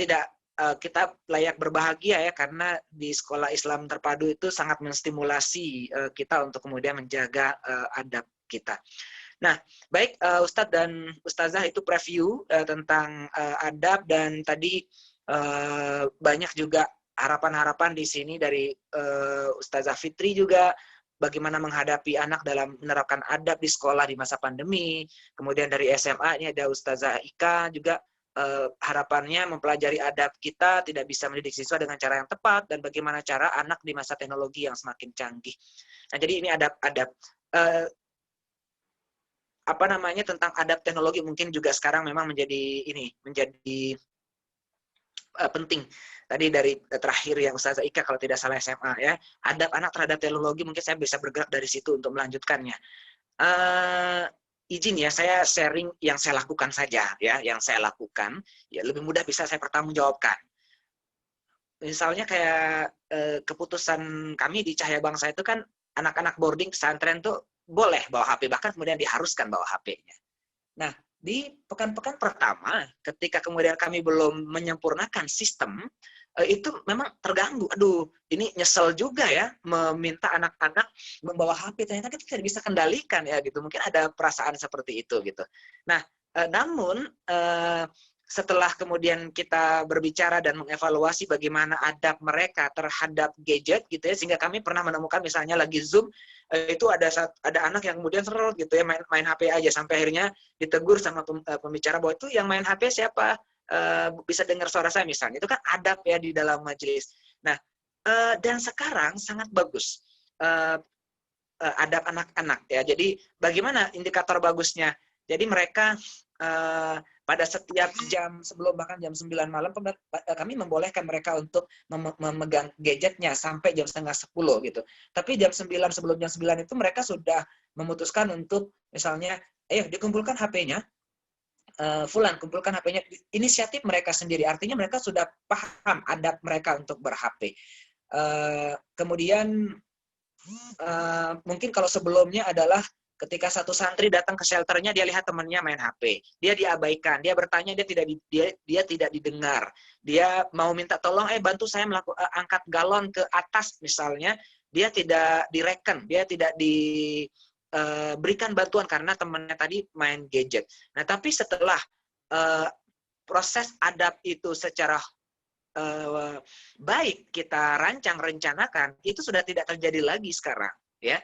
S5: layak berbahagia ya, karena di Sekolah Islam Terpadu itu sangat menstimulasi kita untuk kemudian menjaga adab kita. Nah, baik Ustadz dan Ustazah, itu preview tentang adab, dan tadi banyak juga harapan-harapan di sini dari Ustazah Fitri juga, bagaimana menghadapi anak dalam menerapkan adab di sekolah di masa pandemi. Kemudian dari SMA ini ada Ustazah Ika juga, harapannya mempelajari adab kita tidak bisa mendidik siswa dengan cara yang tepat, dan bagaimana cara anak di masa teknologi yang semakin canggih. Nah, jadi ini adab-adab tentang adab teknologi mungkin juga sekarang memang menjadi penting. Tadi dari terakhir yang Ustazah Ika kalau tidak salah SMA ya, adab anak terhadap teknologi, mungkin saya bisa bergerak dari situ untuk melanjutkannya. Izin ya, saya sharing yang saya lakukan saja ya, yang saya lakukan ya lebih mudah bisa saya pertanggungjawabkan. Misalnya kayak keputusan kami di Cahaya Bangsa itu kan, anak-anak boarding pesantren tuh boleh bawa HP, bahkan kemudian diharuskan bawa HP-nya. Nah, di pekan-pekan pertama ketika kemudian kami belum menyempurnakan sistem, itu memang terganggu. Aduh, ini nyesel juga ya meminta anak-anak membawa HP, ternyata kita tidak bisa kendalikan ya gitu. Mungkin ada perasaan seperti itu gitu. Nah, namun setelah kemudian kita berbicara dan mengevaluasi bagaimana adab mereka terhadap gadget gitu ya, sehingga kami pernah menemukan misalnya lagi Zoom, itu ada anak yang kemudian serut gitu ya, main HP aja, sampai akhirnya ditegur sama pembicara bahwa itu yang main HP siapa, bisa dengar suara saya misalnya. Itu kan adab ya di dalam majelis. Nah, dan sekarang sangat bagus adab anak-anak ya. Jadi bagaimana indikator bagusnya? Jadi mereka pada setiap jam sebelum, bahkan jam 9 malam, kami membolehkan mereka untuk memegang gadgetnya sampai jam 9:30 gitu. Tapi jam 9, sebelum jam 9 itu mereka sudah memutuskan untuk misalnya, ayo dikumpulkan HP-nya, Fulan kumpulkan HP-nya. Inisiatif mereka sendiri, artinya mereka sudah paham adab mereka untuk ber-HP. Kemudian mungkin kalau sebelumnya adalah ketika satu santri datang ke shelternya, dia lihat temannya main HP, dia diabaikan, dia bertanya, dia tidak didengar, dia mau minta tolong, bantu saya angkat galon ke atas misalnya, dia tidak direken, dia tidak diberikan bantuan karena temannya tadi main gadget. Nah, tapi setelah proses adab itu secara baik kita rencanakan, itu sudah tidak terjadi lagi sekarang, ya.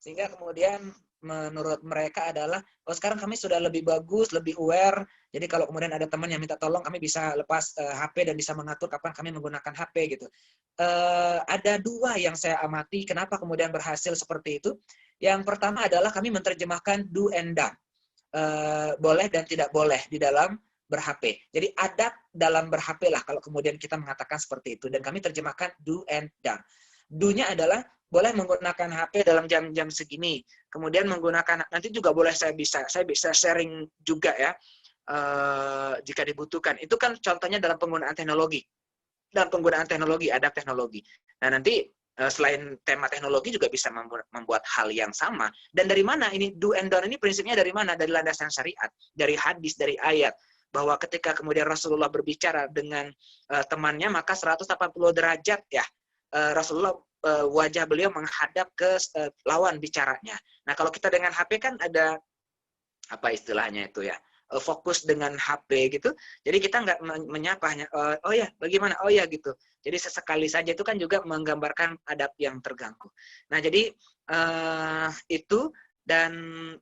S5: Sehingga kemudian menurut mereka adalah, sekarang kami sudah lebih bagus, lebih aware. Jadi kalau kemudian ada teman yang minta tolong, kami bisa lepas HP dan bisa mengatur kapan kami menggunakan HP gitu. Ada dua yang saya amati kenapa kemudian berhasil seperti itu. Yang pertama adalah kami menerjemahkan do and done. Boleh dan tidak boleh di dalam ber-HP. Jadi adab dalam ber-HP lah kalau kemudian kita mengatakan seperti itu. Dan kami terjemahkan do and done. Do-nya adalah boleh menggunakan HP dalam jam-jam segini. Kemudian menggunakan, nanti juga boleh saya bisa sharing juga ya, jika dibutuhkan. Itu kan contohnya dalam penggunaan teknologi. Dalam penggunaan teknologi, adab teknologi. Nah, nanti selain tema teknologi juga bisa membuat hal yang sama. Dan dari mana ini do and done ini prinsipnya dari mana? Dari landasan syariat, dari hadis, dari ayat. Bahwa ketika kemudian Rasulullah berbicara dengan temannya, maka 180 derajat ya, Rasulullah wajah beliau menghadap ke lawan bicaranya. Nah, kalau kita dengan HP kan ada apa istilahnya itu ya, fokus dengan HP gitu. Jadi kita nggak menyapa hanya oh ya bagaimana, oh ya gitu. Jadi sesekali saja itu kan juga menggambarkan adab yang terganggu. Nah, jadi itu, dan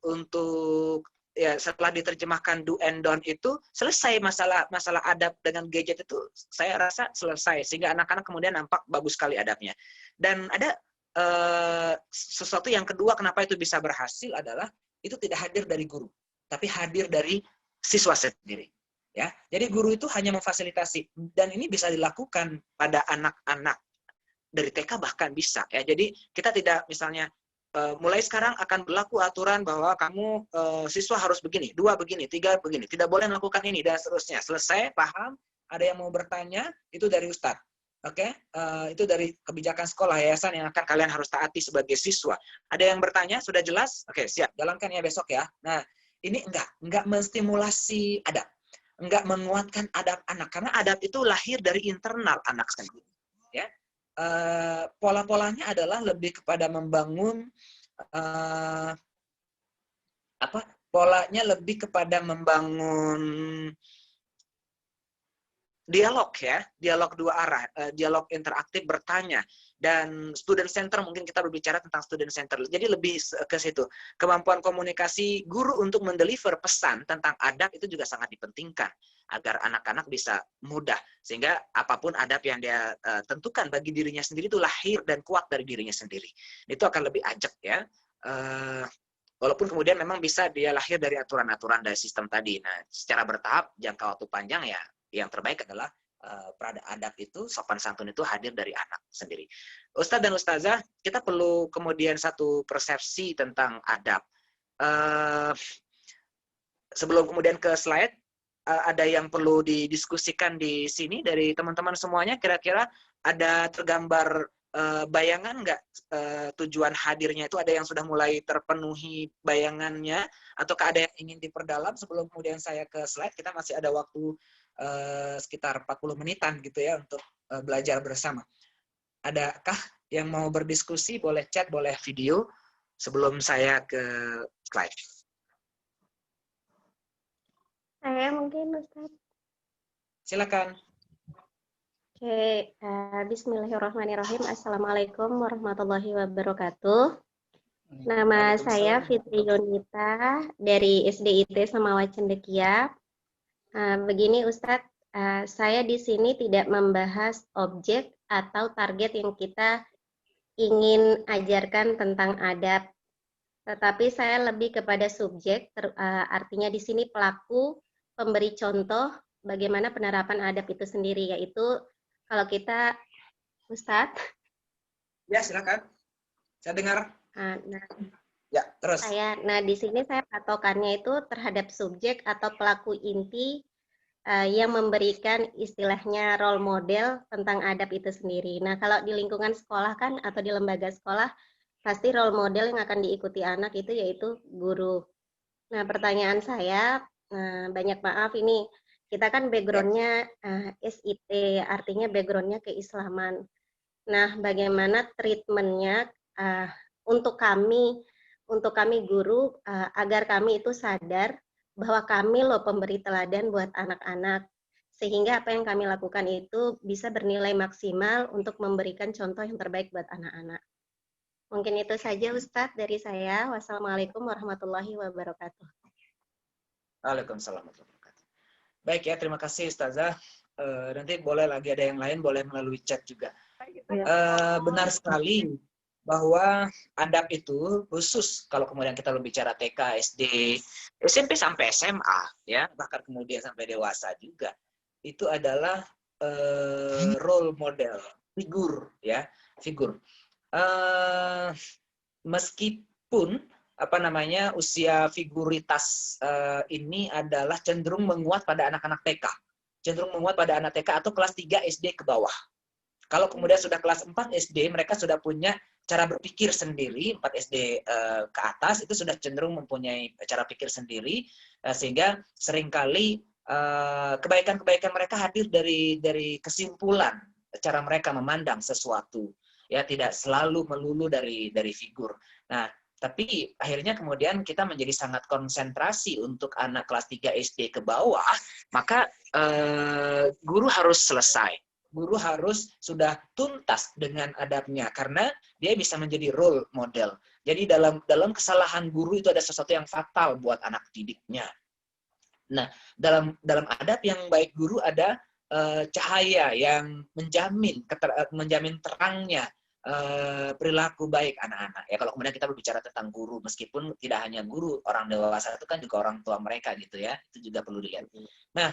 S5: untuk ya setelah diterjemahkan do and don't itu selesai masalah adab dengan gadget itu, saya rasa selesai, sehingga anak-anak kemudian nampak bagus sekali adabnya. Dan ada sesuatu yang kedua kenapa itu bisa berhasil adalah itu tidak hadir dari guru, tapi hadir dari siswa sendiri. Ya, jadi guru itu hanya memfasilitasi, dan ini bisa dilakukan pada anak-anak dari TK bahkan bisa. Ya, jadi kita tidak misalnya mulai sekarang akan berlaku aturan bahwa kamu siswa harus begini, 2 begini, 3 begini, tidak boleh melakukan ini dan seterusnya. Selesai, paham, ada yang mau bertanya, itu dari Ustadz. Oke, itu dari kebijakan sekolah yayasan yang akan kalian harus taati sebagai siswa. Ada yang bertanya, sudah jelas? Oke, siap, jalankan ya besok ya. Nah, ini enggak menstimulasi adab, enggak menguatkan adab anak, karena adab itu lahir dari internal anak sendiri. Ya. Pola-polanya adalah lebih kepada membangun polanya lebih kepada membangun dialog ya, dialog dua arah, dialog interaktif bertanya, dan student center, mungkin kita berbicara tentang student center, jadi lebih ke situ. Kemampuan komunikasi guru untuk mendeliver pesan tentang adab itu juga sangat dipentingkan agar anak-anak bisa mudah, sehingga apapun adab yang dia tentukan bagi dirinya sendiri itu lahir dan kuat dari dirinya sendiri. Itu akan lebih ajak ya. Walaupun kemudian memang bisa dia lahir dari aturan-aturan dari sistem tadi. Nah, secara bertahap, jangka waktu panjang ya, yang terbaik adalah adab itu, sopan santun itu hadir dari anak sendiri. Ustadz dan Ustazah, kita perlu kemudian satu persepsi tentang adab. Sebelum kemudian ke slide, ada yang perlu didiskusikan di sini dari teman-teman semuanya, kira-kira ada tergambar bayangan nggak tujuan hadirnya itu, ada yang sudah mulai terpenuhi bayangannya, ataukah ada yang ingin diperdalam sebelum kemudian saya ke slide? Kita masih ada waktu sekitar 40 menitan gitu ya untuk belajar bersama. Adakah yang mau berdiskusi? Boleh chat, boleh video sebelum saya ke slide.
S6: Saya mungkin, Ustaz.
S5: Silakan.
S6: Oke, Bismillahirrahmanirrahim. Assalamualaikum warahmatullahi wabarakatuh. Nama saya Fitri Yunita dari SDIT Samawa Cendekia. Begini Ustadz, saya di sini tidak membahas objek atau target yang kita ingin ajarkan tentang adab, tetapi saya lebih kepada subjek, artinya di sini pelaku, pemberi contoh bagaimana penerapan adab itu sendiri, yaitu kalau kita, Ustadz.
S5: Ya, silakan. Saya dengar.
S6: Nah,
S5: ya, terus.
S6: Di sini saya patokannya itu terhadap subjek atau pelaku inti yang memberikan istilahnya role model tentang adab itu sendiri. Nah, kalau di lingkungan sekolah kan atau di lembaga sekolah pasti role model yang akan diikuti anak itu yaitu guru. Nah, pertanyaan saya, banyak maaf ini, kita kan background-nya SIT, artinya background-nya keislaman. Nah, bagaimana treatment-nya untuk kami guru agar kami itu sadar bahwa kami loh pemberi teladan buat anak-anak, sehingga apa yang kami lakukan itu bisa bernilai maksimal untuk memberikan contoh yang terbaik buat anak-anak. Mungkin itu saja Ustadz dari saya. Wassalamualaikum warahmatullahi wabarakatuh.
S5: Waalaikumsalam warahmatullahi wabarakatuh. Baik ya, terima kasih Ustazah. Nanti boleh lagi ada yang lain, boleh melalui chat juga. Benar sekali bahwa adab itu khusus kalau kemudian kita berbicara TK, SD, SMP sampai SMA, ya bahkan kemudian sampai dewasa juga, itu adalah role model, figur, ya figur. Meskipun usia figuritas ini adalah cenderung menguat pada anak-anak TK, cenderung menguat pada anak TK atau kelas 3 SD ke bawah. Kalau kemudian sudah kelas 4 SD, mereka sudah punya cara berpikir sendiri, 4 SD ke atas itu sudah cenderung mempunyai cara pikir sendiri, sehingga seringkali kebaikan-kebaikan mereka hadir dari kesimpulan cara mereka memandang sesuatu, ya tidak selalu melulu dari figur. Nah, tapi akhirnya kemudian kita menjadi sangat konsentrasi untuk anak kelas 3 SD ke bawah, maka guru harus selesai. Guru harus sudah tuntas dengan adabnya karena dia bisa menjadi role model. Jadi dalam kesalahan guru itu ada sesuatu yang fatal buat anak didiknya. Nah, dalam adab yang baik guru ada cahaya yang menjamin terangnya perilaku baik anak-anak. Ya kalau kemudian kita berbicara tentang guru, meskipun tidak hanya guru, orang dewasa itu kan juga orang tua mereka gitu ya. Itu juga perlu dilihat. Nah,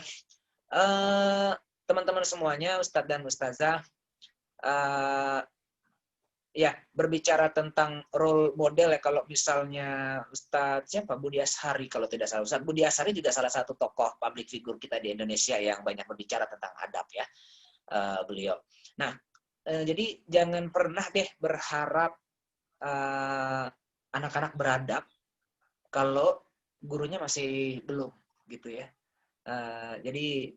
S5: teman-teman semuanya, Ustadz dan Ustazah, ya berbicara tentang role model ya, kalau misalnya Ustadz siapa Budi Ashari kalau tidak salah, Ustadz Budi Ashari juga salah satu tokoh public figure kita di Indonesia yang banyak berbicara tentang adab ya, beliau. Nah, jadi jangan pernah deh berharap anak-anak beradab kalau gurunya masih belum gitu ya. Jadi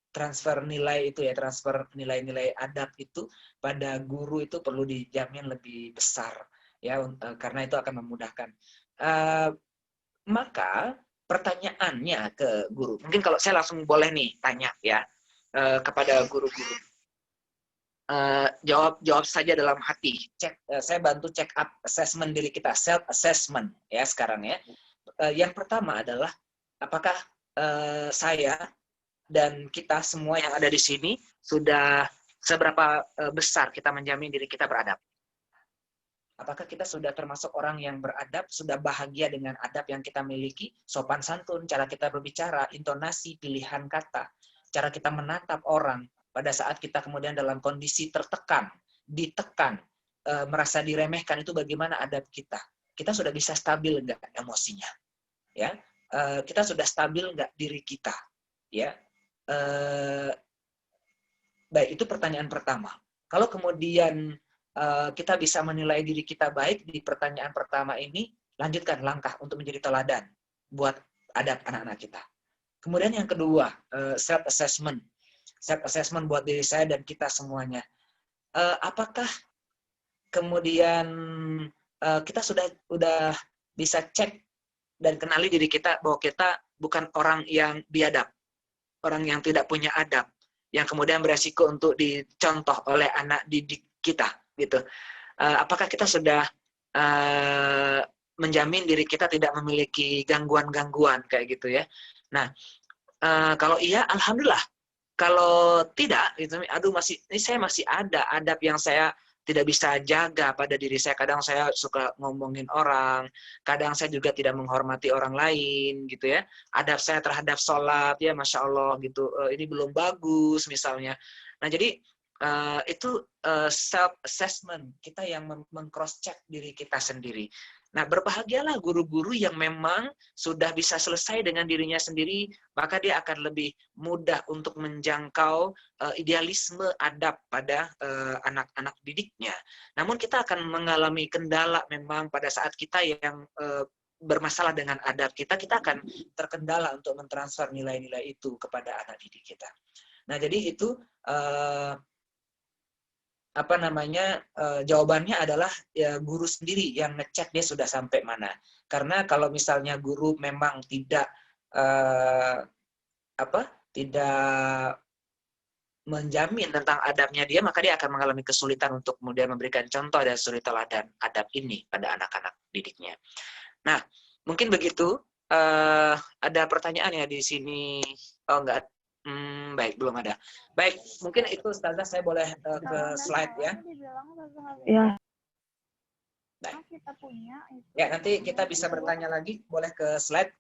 S5: transfer nilai itu ya, transfer nilai-nilai adab itu pada guru itu perlu dijamin lebih besar ya, karena itu akan memudahkan. Maka pertanyaannya ke guru, mungkin kalau saya langsung boleh nih tanya ya kepada guru-guru, jawab saja dalam hati. Saya bantu check up assessment diri kita, self assessment ya sekarang ya. Yang pertama adalah apakah saya dan kita semua yang ada di sini sudah seberapa besar kita menjamin diri kita beradab? Apakah kita sudah termasuk orang yang beradab, sudah bahagia dengan adab yang kita miliki, sopan santun, cara kita berbicara, intonasi, pilihan kata, cara kita menatap orang pada saat kita kemudian dalam kondisi tertekan, ditekan, merasa diremehkan, itu bagaimana adab kita? Kita sudah bisa stabil nggak emosinya? Ya, kita sudah stabil nggak diri kita? Ya. Baik, itu pertanyaan pertama. Kalau kemudian kita bisa menilai diri kita baik di pertanyaan pertama ini, lanjutkan langkah untuk menjadi teladan buat adab anak-anak kita. Kemudian yang kedua, self assessment. Self assessment buat diri saya dan kita semuanya. Apakah kemudian kita sudah bisa cek dan kenali diri kita bahwa kita bukan orang yang biadab, orang yang tidak punya adab, yang kemudian beresiko untuk dicontoh oleh anak didik kita, gitu. Apakah kita sudah menjamin diri kita tidak memiliki gangguan-gangguan kayak gitu ya? Nah, kalau iya, alhamdulillah. Kalau tidak, gitu, aduh saya masih ada adab yang saya tidak bisa jaga pada diri saya. Kadang saya suka ngomongin orang, kadang saya juga tidak menghormati orang lain, gitu ya. Adab saya terhadap sholat, ya Masya Allah, gitu. Ini belum bagus, misalnya. Nah, jadi itu self assessment, kita yang meng-cross check diri kita sendiri. Nah, berbahagialah guru-guru yang memang sudah bisa selesai dengan dirinya sendiri, maka dia akan lebih mudah untuk menjangkau idealisme adab pada anak-anak didiknya. Namun kita akan mengalami kendala memang pada saat kita yang bermasalah dengan adab kita akan terkendala untuk mentransfer nilai-nilai itu kepada anak didik kita. Nah, jadi itu jawabannya adalah ya guru sendiri yang ngecek dia sudah sampai mana. Karena kalau misalnya guru memang tidak tidak menjamin tentang adabnya dia, maka dia akan mengalami kesulitan untuk kemudian memberikan contoh dan suri teladan adab ini pada anak-anak didiknya. Nah, mungkin begitu. Ada pertanyaan ya di sini? Oh, enggak. Baik, belum ada. Baik, mungkin itu Ustazah saya boleh ke slide ya.
S7: Ya.
S5: Baik. Ya, nanti kita bisa bertanya lagi. Boleh ke slide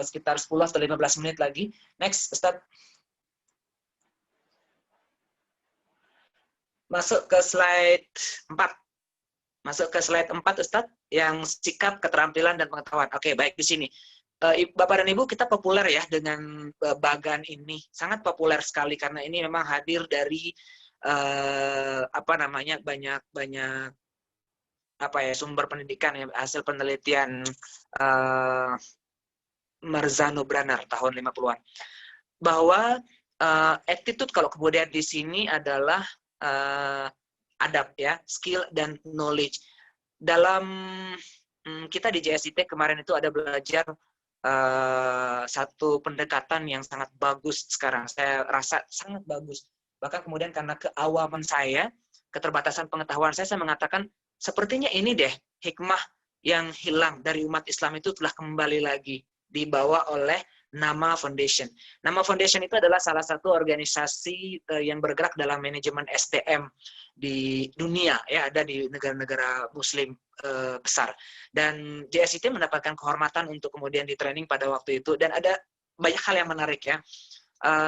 S5: sekitar 10 atau 15 menit lagi. Next, Ustaz. Masuk ke slide 4. Masuk ke slide 4, Ustaz, yang sikap, keterampilan, dan pengetahuan. Oke, baik di sini. Bapak dan Ibu, kita populer ya dengan bagan ini. Sangat populer sekali karena ini memang hadir dari banyak sumber pendidikan ya, hasil penelitian Marzano Branner tahun 50-an. Bahwa attitude kalau kemudian di sini adalah adab ya, skill dan knowledge. Dalam kita di JSIT kemarin itu ada belajar satu pendekatan yang sangat bagus sekarang. Saya rasa sangat bagus. Bahkan kemudian karena keawaman saya, keterbatasan pengetahuan saya mengatakan sepertinya ini deh hikmah yang hilang dari umat Islam itu telah kembali lagi dibawa oleh Nama Foundation. Nama Foundation itu adalah salah satu organisasi yang bergerak dalam manajemen SDM di dunia, ya, ada di negara-negara Muslim besar. Dan JSIT mendapatkan kehormatan untuk kemudian di training pada waktu itu. Dan ada banyak hal yang menarik ya.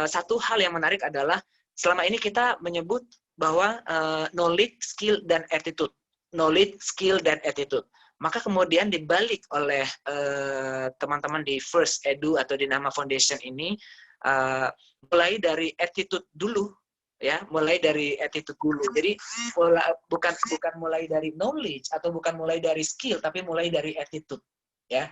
S5: Satu hal yang menarik adalah selama ini kita menyebut bahwa knowledge, skill, dan attitude. Knowledge, skill, dan attitude. Maka kemudian dibalik oleh teman-teman di First Edu atau di Nama Foundation ini, mulai dari attitude dulu, ya, mulai dari attitude dulu. Jadi bukan mulai dari knowledge atau bukan mulai dari skill, tapi mulai dari attitude, ya.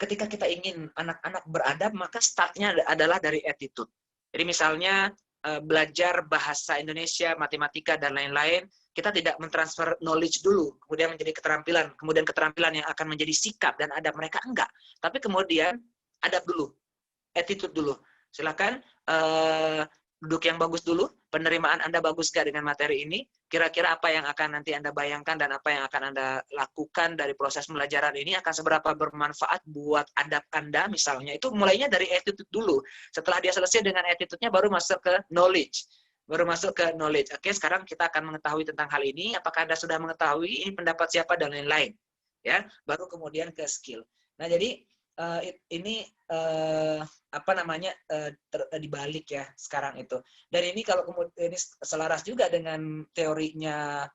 S5: Ketika kita ingin anak-anak beradab, maka startnya adalah dari attitude. Jadi misalnya belajar bahasa Indonesia, matematika, dan lain-lain, kita tidak mentransfer knowledge dulu, kemudian menjadi keterampilan, kemudian keterampilan yang akan menjadi sikap dan adab mereka, enggak. Tapi kemudian adab dulu, attitude dulu. Silakan duduk yang bagus dulu, penerimaan Anda bagus gak dengan materi ini, kira-kira apa yang akan nanti Anda bayangkan dan apa yang akan Anda lakukan dari proses pembelajaran ini akan seberapa bermanfaat buat adab Anda misalnya. Itu mulainya dari attitude dulu. Setelah dia selesai dengan attitude-nya baru masuk ke knowledge. Oke, sekarang kita akan mengetahui tentang hal ini. Apakah Anda sudah mengetahui ini pendapat siapa dan lain-lain? Ya, baru kemudian ke skill. Nah, jadi ini dibalik ya sekarang itu. Dan ini kalau kemudian ini selaras juga dengan teorinya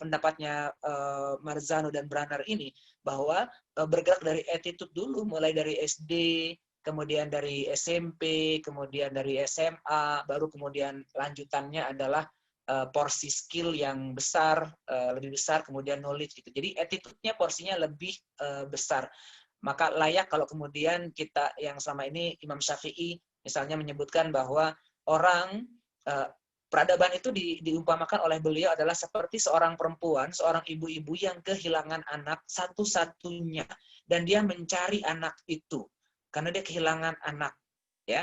S5: pendapatnya Marzano dan Branner ini, bahwa bergerak dari attitude dulu, mulai dari SD, kemudian dari SMP, kemudian dari SMA, baru kemudian lanjutannya adalah porsi skill yang besar, lebih besar, kemudian knowledge gitu. Jadi attitude-nya porsinya lebih besar. Maka layak kalau kemudian kita yang selama ini Imam Syafi'i misalnya menyebutkan bahwa orang peradaban itu diumpamakan oleh beliau adalah seperti seorang perempuan, seorang ibu-ibu yang kehilangan anak satu-satunya dan dia mencari anak itu karena dia kehilangan anak, ya.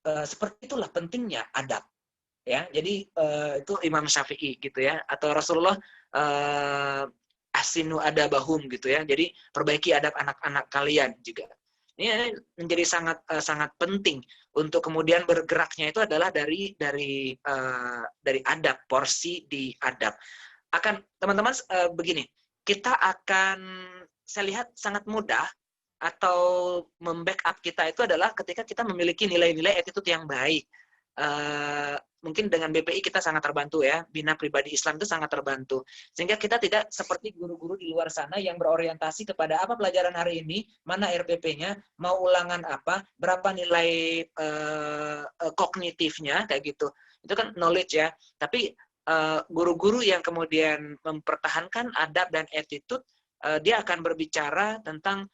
S5: Seperti itulah pentingnya adab, ya. Jadi itu Imam Syafi'i gitu ya, atau Rasulullah ahsinu adabahum gitu ya. Jadi perbaiki adab anak-anak kalian juga. Ini menjadi sangat penting untuk kemudian bergeraknya itu adalah dari adab, porsi di adab. Akan teman-teman begini, kita akan saya lihat sangat mudah atau membackup kita itu adalah ketika kita memiliki nilai-nilai attitude yang baik. Mungkin dengan BPI kita sangat terbantu ya, Bina Pribadi Islam itu sangat terbantu. Sehingga kita tidak seperti guru-guru di luar sana yang berorientasi kepada apa pelajaran hari ini, mana RPP-nya, mau ulangan apa, berapa nilai kognitifnya, kayak gitu. Itu kan knowledge ya. Tapi guru-guru yang kemudian mempertahankan adab dan attitude, dia akan berbicara tentang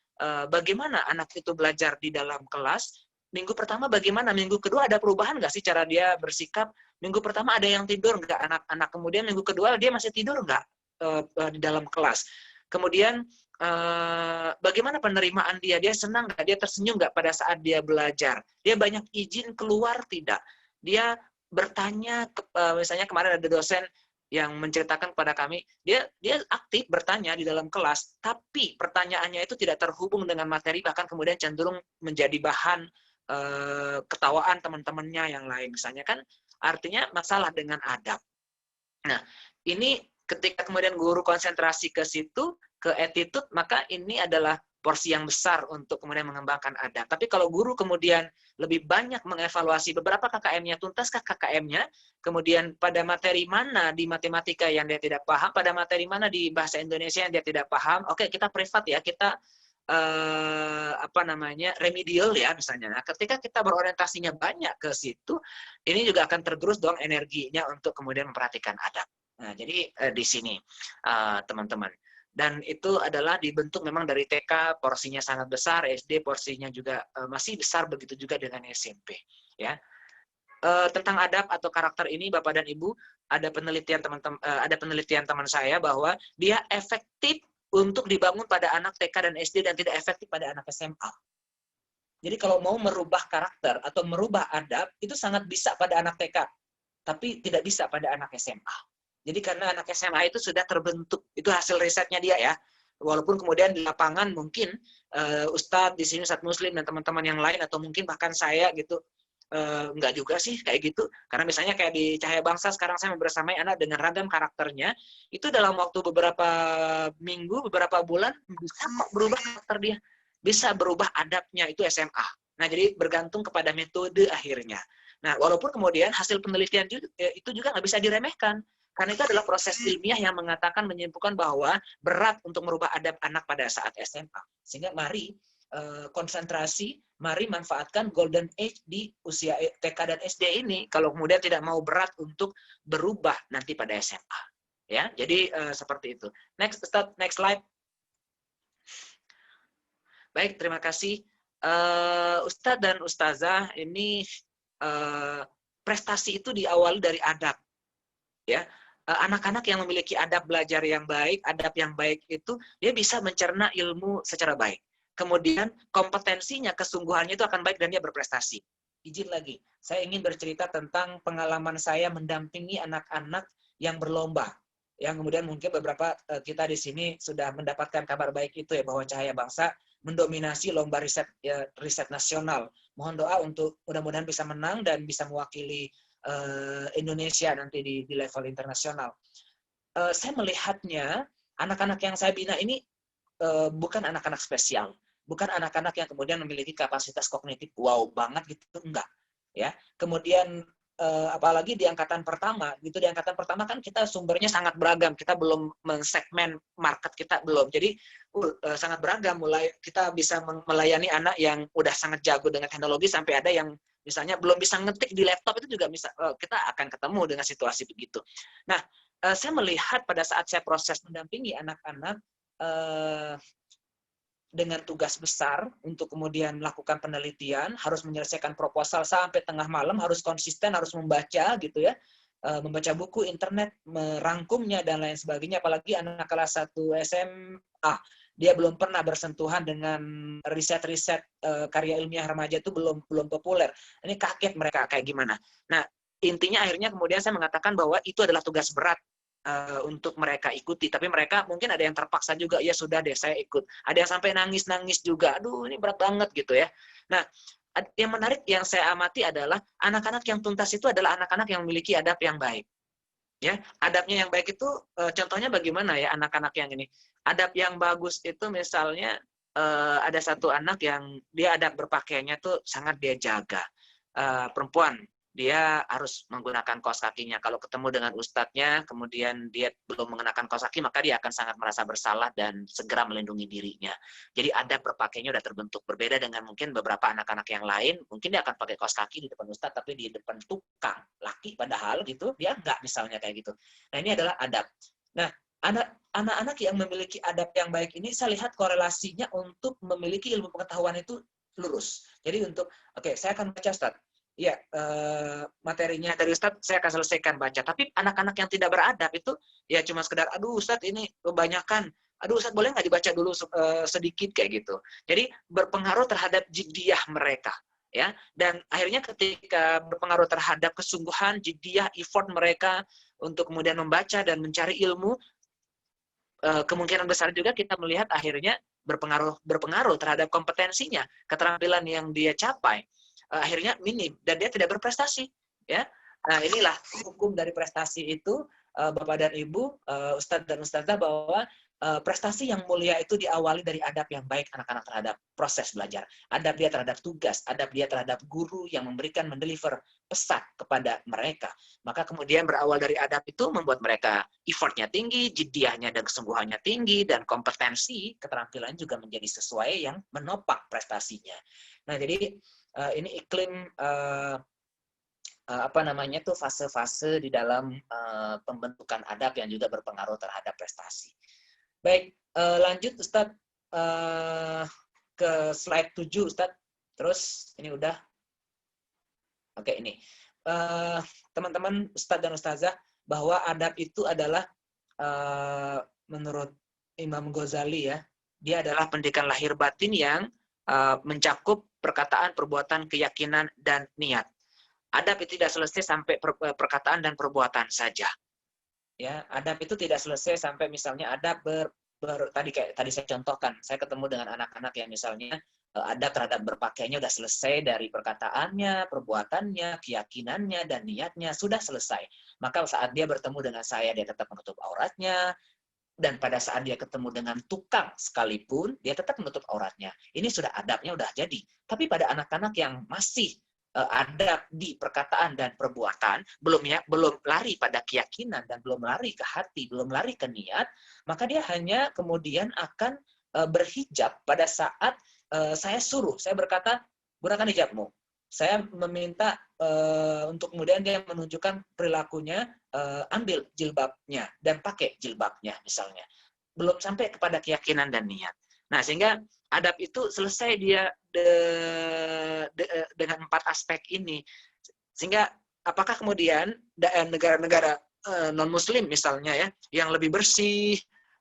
S5: bagaimana anak itu belajar di dalam kelas. Minggu pertama bagaimana, minggu kedua ada perubahan nggak sih cara dia bersikap, minggu pertama ada yang tidur nggak anak-anak, kemudian minggu kedua dia masih tidur nggak di dalam kelas. Kemudian bagaimana penerimaan dia senang nggak, dia tersenyum nggak pada saat dia belajar, dia banyak izin keluar tidak, dia bertanya, misalnya kemarin ada dosen yang menceritakan kepada kami, dia aktif bertanya di dalam kelas, tapi pertanyaannya itu tidak terhubung dengan materi, bahkan kemudian cenderung menjadi bahan ketawaan teman-temannya yang lain. Misalnya kan artinya masalah dengan adab. Nah, ini ketika kemudian guru konsentrasi ke situ, ke attitude, maka ini adalah porsi yang besar untuk kemudian mengembangkan adab. Tapi kalau guru kemudian lebih banyak mengevaluasi beberapa KKM-nya, tuntaskah KKM-nya, kemudian pada materi mana di matematika yang dia tidak paham, pada materi mana di bahasa Indonesia yang dia tidak paham, oke, kita privat ya, kita remedial ya misalnya. Nah, ketika kita berorientasinya banyak ke situ, ini juga akan tergerus dong energinya untuk kemudian memperhatikan adab. Nah, jadi di sini teman-teman. Dan itu adalah dibentuk memang dari TK, porsinya sangat besar, SD porsinya juga masih besar, begitu juga dengan SMP. Ya, tentang adab atau karakter ini, Bapak dan Ibu, ada penelitian teman saya bahwa dia efektif untuk dibangun pada anak TK dan SD dan tidak efektif pada anak SMA. Jadi kalau mau merubah karakter atau merubah adab, itu sangat bisa pada anak TK, tapi tidak bisa pada anak SMA. Jadi karena anak SMA itu sudah terbentuk, itu hasil risetnya dia ya. Walaupun kemudian di lapangan mungkin Ustadz di sini, Ustadz Muslim dan teman-teman yang lain, atau mungkin bahkan saya gitu, enggak juga sih kayak gitu. Karena misalnya kayak di Cahaya Bangsa sekarang saya membersamai anak dengan ragam karakternya, itu dalam waktu beberapa minggu, beberapa bulan bisa berubah karakter dia, bisa berubah adabnya, itu SMA. Nah, jadi bergantung kepada metode akhirnya. Nah, walaupun kemudian hasil penelitian itu juga nggak bisa diremehkan, karena itu adalah proses ilmiah yang mengatakan, menyimpulkan bahwa berat untuk merubah adab anak pada saat SMA. Sehingga mari konsentrasi, mari manfaatkan golden age di usia TK dan SD ini, kalau kemudian tidak mau berat untuk berubah nanti pada SMA. Ya, jadi seperti itu. Next slide. Baik, terima kasih. Ustadz dan Ustazah, ini prestasi itu diawali dari adab. Ya, anak-anak yang memiliki adab belajar yang baik, adab yang baik itu, dia bisa mencerna ilmu secara baik. Kemudian kompetensinya, kesungguhannya itu akan baik dan dia berprestasi. Izin lagi, saya ingin bercerita tentang pengalaman saya mendampingi anak-anak yang berlomba. Yang kemudian mungkin beberapa kita di sini sudah mendapatkan kabar baik itu ya, bahwa Cahaya Bangsa mendominasi lomba riset nasional. Mohon doa untuk mudah-mudahan bisa menang dan bisa mewakili Indonesia nanti di level internasional. Saya melihatnya anak-anak yang saya bina ini bukan anak-anak spesial, bukan anak-anak yang kemudian memiliki kapasitas kognitif wow banget gitu, enggak. Ya, kemudian apalagi di angkatan pertama gitu, di angkatan pertama kan kita sumbernya sangat beragam, kita belum mensegmen market kita belum, jadi sangat beragam. Mulai kita bisa melayani anak yang udah sangat jago dengan teknologi, sampai ada yang misalnya belum bisa ngetik di laptop, itu juga bisa, kita akan ketemu dengan situasi begitu. Nah, saya melihat pada saat saya proses mendampingi anak-anak dengan tugas besar untuk kemudian melakukan penelitian, harus menyelesaikan proposal sampai tengah malam, harus konsisten, harus membaca gitu ya, membaca buku, internet, merangkumnya dan lain sebagainya. Apalagi anak kelas 1 SMA, dia belum pernah bersentuhan dengan riset-riset karya ilmiah remaja, itu belum populer. Ini kaget mereka kayak gimana. Nah, intinya akhirnya kemudian saya mengatakan bahwa itu adalah tugas berat untuk mereka ikuti, tapi mereka mungkin ada yang terpaksa juga, ya sudah deh saya ikut. Ada yang sampai nangis-nangis juga, aduh ini berat banget gitu ya. Nah, yang menarik yang saya amati adalah anak-anak yang tuntas itu adalah anak-anak yang memiliki adab yang baik. Ya, adabnya yang baik itu contohnya bagaimana ya anak-anak yang ini? Adab yang bagus itu misalnya ada satu anak yang dia adab berpakaiannya tuh sangat dia jaga. Perempuan, dia harus menggunakan kaos kakinya. Kalau ketemu dengan ustadznya, kemudian dia belum mengenakan kaos kaki, maka dia akan sangat merasa bersalah dan segera melindungi dirinya. Jadi adab berpakaiannya udah terbentuk. Berbeda dengan mungkin beberapa anak-anak yang lain, mungkin dia akan pakai kaos kaki di depan ustadz, tapi di depan tukang laki padahal gitu, dia enggak misalnya kayak gitu. Nah ini adalah adab. Nah, anak-anak yang memiliki adab yang baik ini, saya lihat korelasinya untuk memiliki ilmu pengetahuan itu lurus. Jadi untuk, oke, saya akan baca Ustadz. Ya, materinya dari Ustadz saya akan selesaikan baca. Tapi anak-anak yang tidak beradab itu ya cuma sekedar, aduh Ustadz ini kebanyakan, aduh Ustadz boleh nggak dibaca dulu sedikit kayak gitu. Jadi berpengaruh terhadap jiddiyah mereka. Ya, dan akhirnya ketika berpengaruh terhadap kesungguhan, jiddiyah, effort mereka untuk kemudian membaca dan mencari ilmu, kemungkinan besar juga kita melihat akhirnya berpengaruh terhadap kompetensinya, keterampilan yang dia capai. Akhirnya minim dan dia tidak berprestasi, ya. Nah, inilah hukum dari prestasi itu, Bapak dan Ibu, Ustadz dan Ustadzah, bahwa prestasi yang mulia itu diawali dari adab yang baik anak-anak terhadap proses belajar. Adab dia terhadap tugas, adab dia terhadap guru yang memberikan, mendeliver pesan kepada mereka. Maka kemudian berawal dari adab itu membuat mereka effortnya tinggi, jiddiyahnya dan kesungguhannya tinggi, dan kompetensi, keterampilan juga menjadi sesuai yang menopang prestasinya. Nah, jadi ini iklim fase-fase di dalam pembentukan adab yang juga berpengaruh terhadap prestasi. Baik, lanjut Ustadz ke slide 7 Ustadz. Terus ini udah. Oke, ini. Teman-teman Ustadz dan Ustazah, bahwa adab itu adalah menurut Imam Ghazali ya, dia adalah pendidikan lahir batin yang mencakup perkataan, perbuatan, keyakinan, dan niat. Adab itu tidak selesai sampai perkataan dan perbuatan saja. Ya, adab itu tidak selesai sampai misalnya adab tadi saya contohkan, saya ketemu dengan anak-anak yang misalnya adab terhadap berpakaiannya sudah selesai dari perkataannya, perbuatannya, keyakinannya, dan niatnya sudah selesai. Maka saat dia bertemu dengan saya, dia tetap menutup auratnya. Dan pada saat dia ketemu dengan tukang sekalipun, dia tetap menutup auratnya. Ini sudah adabnya udah jadi. Tapi pada anak-anak yang masih adab di perkataan dan perbuatan, belum lari pada keyakinan dan belum lari ke hati, belum lari ke niat, maka dia hanya kemudian akan berhijab pada saat saya suruh, saya berkata, gunakan hijabmu. Saya meminta untuk kemudian dia menunjukkan perilakunya, ambil jilbabnya dan pakai jilbabnya misalnya. Belum sampai kepada keyakinan dan niat. Nah, sehingga adab itu selesai dia dengan 4 aspek ini. Sehingga apakah kemudian negara-negara non-muslim misalnya ya, yang lebih bersih,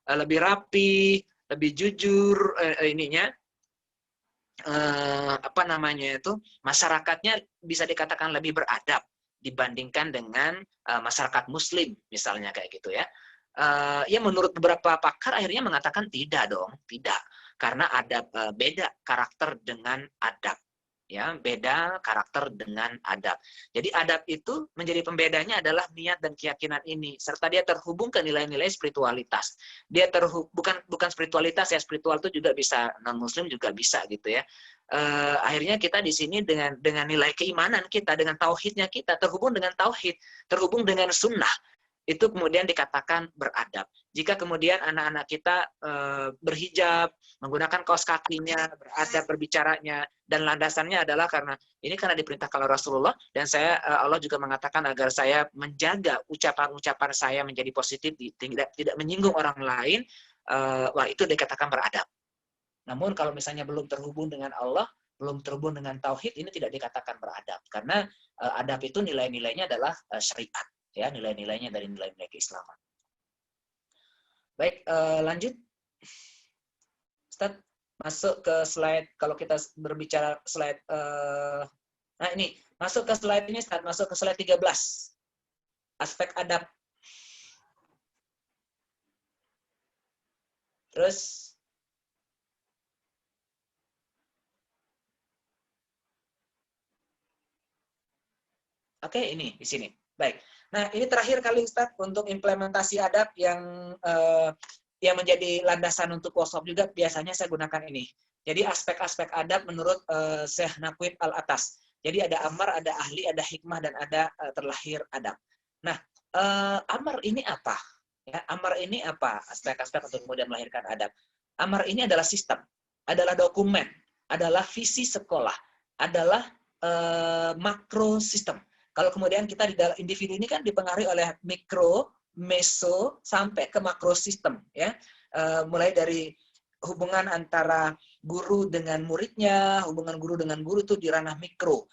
S5: lebih rapi, lebih jujur masyarakatnya bisa dikatakan lebih beradab dibandingkan dengan masyarakat muslim misalnya kayak gitu ya. Ya menurut beberapa pakar akhirnya mengatakan tidak dong, tidak. Karena adab beda karakter dengan adab. Ya, beda karakter dengan adab. Jadi adab itu menjadi pembedanya adalah niat dan keyakinan ini, serta dia terhubung ke nilai-nilai spiritualitas. Dia bukan spiritualitas ya, spiritual itu juga bisa, non muslim juga bisa gitu ya. Akhirnya kita di sini dengan nilai keimanan kita, dengan tauhidnya kita, terhubung dengan tauhid, terhubung dengan sunnah. Itu kemudian dikatakan beradab. Jika kemudian anak-anak kita berhijab, menggunakan kaos kakinya, beradab berbicaranya, dan landasannya adalah karena diperintahkan oleh Rasulullah, dan Allah juga mengatakan agar saya menjaga ucapan-ucapan saya menjadi positif, tidak menyinggung orang lain, wah itu dikatakan beradab. Namun kalau misalnya belum terhubung dengan Allah, belum terhubung dengan tauhid, ini tidak dikatakan beradab, karena adab itu nilai-nilainya adalah syariat. Ya, nilai-nilainya dari nilai-nilai keislaman. Baik, lanjut. Ustaz, masuk ke slide, kalau kita berbicara slide, nah ini, masuk ke slide ini, Ustaz, masuk ke slide 13. Aspek adab. Terus, oke, ini, di sini. Baik. Nah, ini terakhir kali Ustaz untuk implementasi adab yang yang menjadi landasan untuk workshop juga biasanya saya gunakan ini. Jadi aspek-aspek adab menurut Syekh Naqib Al-Atas. Jadi ada amar, ada ahli, ada hikmah, dan ada terlahir adab. Nah, amar ini apa? Ya, amar ini apa? Aspek-aspek untuk kemudian melahirkan adab. Amar ini adalah sistem, adalah dokumen, adalah visi sekolah, adalah makro sistem. Kalau kemudian kita di dalam individu ini kan dipengaruhi oleh mikro, meso, sampai ke makro sistem, ya. Mulai dari hubungan antara guru dengan muridnya, hubungan guru dengan guru itu di ranah mikro.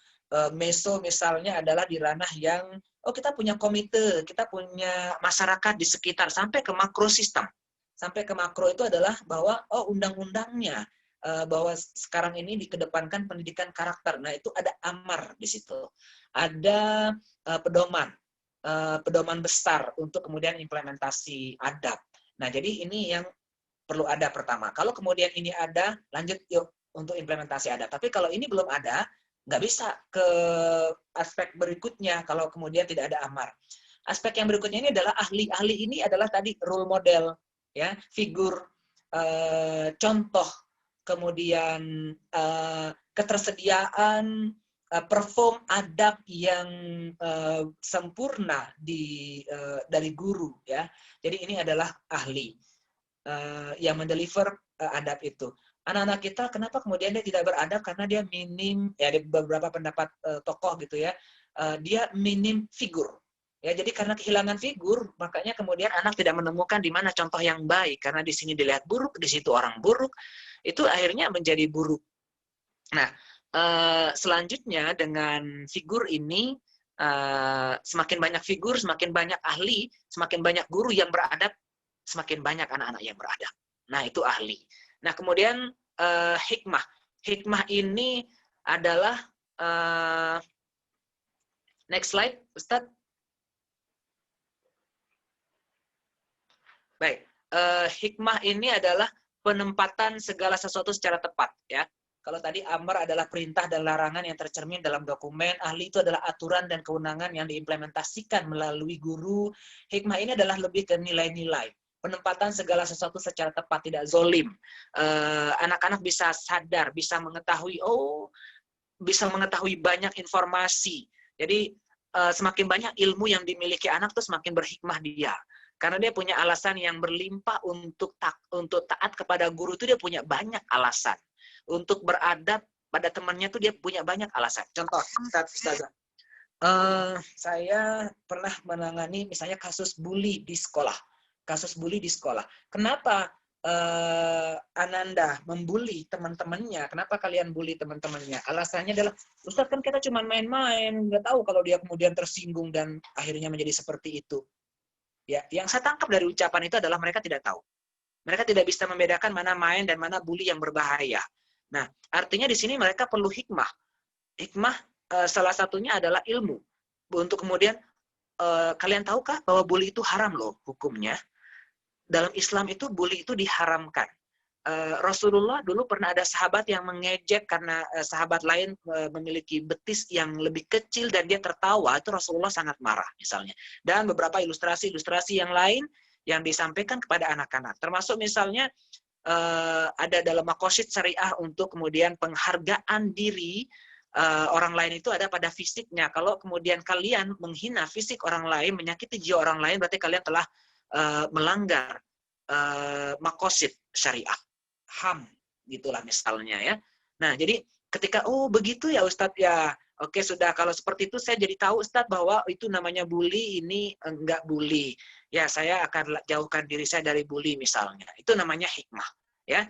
S5: Meso misalnya adalah di ranah yang, oh kita punya komite, kita punya masyarakat di sekitar, sampai ke makro sistem. Sampai ke makro itu adalah bahwa, oh undang-undangnya, bahwa sekarang ini dikedepankan pendidikan karakter. Nah itu ada amar di situ. Ada pedoman besar untuk kemudian implementasi adab. Nah, jadi ini yang perlu ada pertama. Kalau kemudian ini ada, lanjut yuk untuk implementasi adab. Tapi kalau ini belum ada, nggak bisa ke aspek berikutnya kalau kemudian tidak ada amar. Aspek yang berikutnya ini adalah ahli. Ahli ini adalah tadi role model, ya, figur, contoh, kemudian ketersediaan perform adab yang sempurna dari guru, ya. Jadi ini adalah ahli yang mendeliver adab itu. Anak-anak kita kenapa kemudian dia tidak beradab? Karena dia minim, ya ada beberapa pendapat tokoh gitu ya, dia minim figur. Ya, jadi karena kehilangan figur, makanya kemudian anak tidak menemukan di mana contoh yang baik. Karena di sini dilihat buruk, di situ orang buruk, itu akhirnya menjadi buruk. Nah, selanjutnya dengan figur ini, semakin banyak figur, semakin banyak ahli, semakin banyak guru yang beradab, semakin banyak anak-anak yang beradab. Nah, itu ahli. Nah, kemudian hikmah. Hikmah ini adalah, next slide, Ustadz. Baik, hikmah ini adalah penempatan segala sesuatu secara tepat, ya. Kalau tadi amar adalah perintah dan larangan yang tercermin dalam dokumen, ahli itu adalah aturan dan kewenangan yang diimplementasikan melalui guru. Hikmah ini adalah lebih ke nilai-nilai. Penempatan segala sesuatu secara tepat, tidak zolim. Anak-anak bisa sadar, bisa mengetahui, bisa mengetahui banyak informasi. Jadi semakin banyak ilmu yang dimiliki anak tuh semakin berhikmah dia. Karena dia punya alasan yang berlimpah untuk taat kepada guru itu dia punya banyak alasan. Untuk beradab pada temannya tuh dia punya banyak alasan. Contoh, Ustazah. Saya pernah menangani misalnya kasus bully di sekolah. Kasus bully di sekolah. Kenapa Ananda membuli teman-temannya? Kenapa kalian bully teman-temannya? Alasannya adalah, Ustaz kan kita cuma main-main, nggak tahu kalau dia kemudian tersinggung dan akhirnya menjadi seperti itu. Ya, yang saya tangkap dari ucapan itu adalah mereka tidak tahu. Mereka tidak bisa membedakan mana main dan mana bully yang berbahaya. Nah, artinya di sini mereka perlu hikmah. Hikmah salah satunya adalah ilmu. Untuk kemudian, kalian tahukah bahwa bully itu haram loh hukumnya? Dalam Islam itu bully itu diharamkan. Rasulullah dulu pernah ada sahabat yang mengejek karena sahabat lain memiliki betis yang lebih kecil dan dia tertawa, itu Rasulullah sangat marah misalnya. Dan beberapa ilustrasi-ilustrasi yang lain yang disampaikan kepada anak-anak. Termasuk misalnya ada dalam maqasid syariah untuk kemudian penghargaan diri orang lain itu ada pada fisiknya. Kalau kemudian kalian menghina fisik orang lain, menyakiti jiwa orang lain, berarti kalian telah melanggar maqasid syariah. HAM gitulah misalnya ya. Nah, jadi ketika begitu ya Ustadz ya. Oke, sudah kalau seperti itu saya jadi tahu Ustadz bahwa itu namanya bully, ini enggak bully. Ya, saya akan jauhkan diri saya dari bully misalnya. Itu namanya hikmah, ya.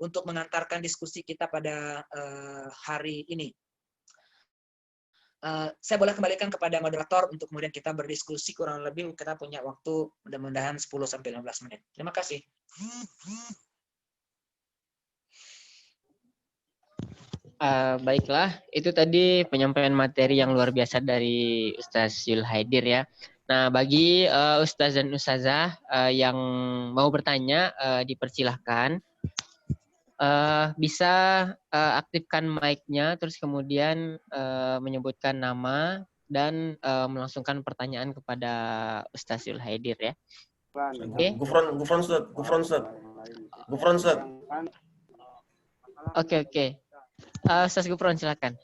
S5: Untuk mengantarkan diskusi kita pada hari ini. Saya boleh kembalikan kepada moderator untuk kemudian kita berdiskusi, kurang lebih kita punya waktu mudah-mudahan 10-15 menit. Terima kasih.
S2: Baiklah, itu tadi penyampaian materi yang luar biasa dari Ustaz Yul Haidir ya. Nah, bagi Ustaz dan Ustazah yang mau bertanya, dipersilahkan. Bisa aktifkan mic-nya, terus kemudian menyebutkan nama dan melangsungkan pertanyaan kepada Ustaz Yul Haidir ya. Oke.
S7: Gufron Ustaz.
S2: Oke. Ustaz Gufron, silakan.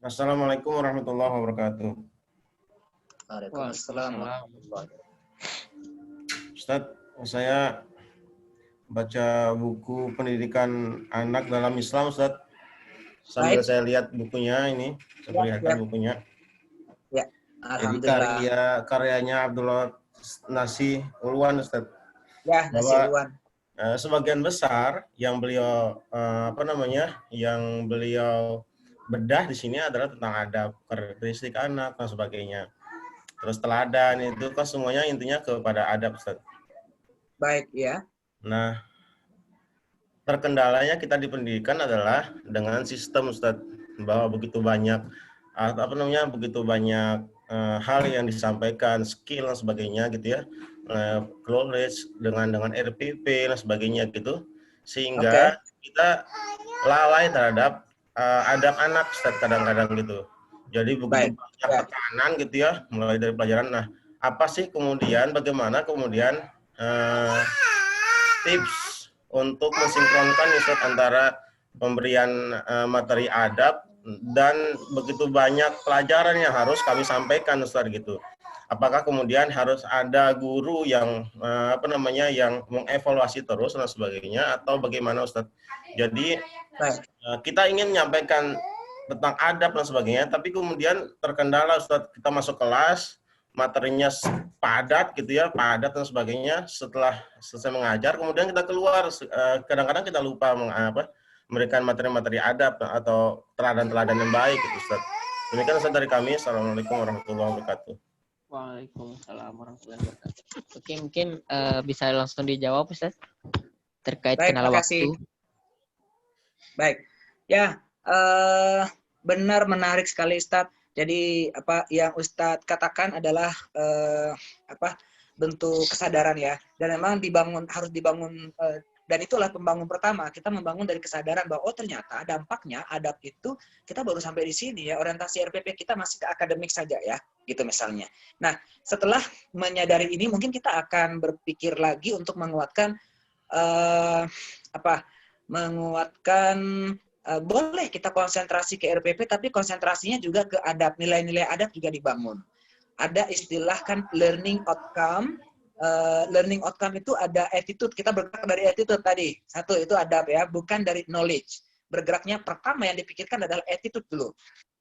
S7: Assalamualaikum warahmatullahi wabarakatuh.
S5: Waalaikumsalam.
S7: Ustaz, saya baca buku pendidikan anak dalam Islam, Ustaz. Sambil saya lihat bukunya ini, saya perlihatkan bukunya.
S5: Ya,
S7: Jadi
S5: alhamdulillah.
S7: karyanya Abdullah Nasi Ulwan, Ustaz.
S5: Ya, Nasi
S7: Bahwa
S5: Ulwan.
S7: Sebagian besar yang beliau yang beliau bedah di sini adalah tentang adab, karakteristik anak dan sebagainya. Terus teladan itu kan semuanya intinya kepada adab, Ustaz.
S5: Baik, ya.
S7: Nah, terkendalanya kita di pendidikan adalah dengan sistem, Ustaz, bahwa begitu banyak hal yang disampaikan, skill dan sebagainya gitu ya, knowledge dengan RPP dan sebagainya gitu, sehingga kita lalai terhadap adab anak, Ustaz, kadang-kadang gitu. Jadi begitu banyak tekanan gitu ya, mulai dari pelajaran. Nah, apa sih bagaimana kemudian tips untuk mensinkronkan, Ustaz, antara pemberian materi adab dan begitu banyak pelajaran yang harus kami sampaikan, Ustaz, gitu. Apakah kemudian harus ada guru yang yang mengevaluasi terus dan sebagainya, atau bagaimana, Ustaz? Jadi kita ingin menyampaikan tentang adab dan sebagainya, tapi kemudian terkendala, Ustaz, kita masuk kelas, materinya padat gitu ya, padat dan sebagainya. Setelah selesai mengajar, kemudian kita keluar, kadang-kadang kita lupa memberikan materi-materi adab atau teladan-teladan yang baik gitu, Ustaz. Demikian, Ustaz, dari kami. Assalamualaikum warahmatullahi wabarakatuh.
S2: Waalaikumsalam warahmatullahi wabarakatuh. Oke, mungkin bisa langsung dijawab, Ustaz, terkait kendala waktu.
S5: Baik, ya, benar, menarik sekali, Ustaz. Jadi apa yang Ustadz katakan adalah bentuk kesadaran ya, dan memang harus dibangun, dan itulah pembangun pertama. Kita membangun dari kesadaran bahwa oh ternyata dampaknya adab itu kita baru sampai di sini ya, orientasi RPP kita masih ke akademik saja ya, gitu misalnya. Nah, setelah menyadari ini mungkin kita akan berpikir lagi untuk menguatkan boleh kita konsentrasi ke RPP, tapi konsentrasinya juga ke adab, nilai-nilai adab juga dibangun. Ada istilah kan learning outcome. Learning outcome itu ada attitude, kita bergerak dari attitude tadi. Satu, itu adab ya, bukan dari knowledge. Bergeraknya pertama yang dipikirkan adalah attitude dulu.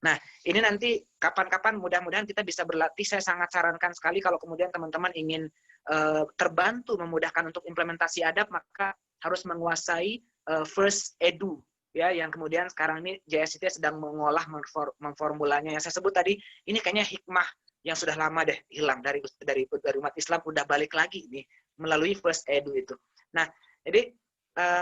S5: Nah, ini nanti kapan-kapan mudah-mudahan kita bisa berlatih. Saya sangat sarankan sekali kalau kemudian teman-teman ingin terbantu memudahkan untuk implementasi adab, maka harus menguasai first edu. Ya, yang kemudian sekarang ini JSIT sedang mengolah, memformulanya. Yang saya sebut tadi, ini kayaknya hikmah yang sudah lama deh hilang dari umat Islam, udah balik lagi nih melalui first edu itu. Nah, jadi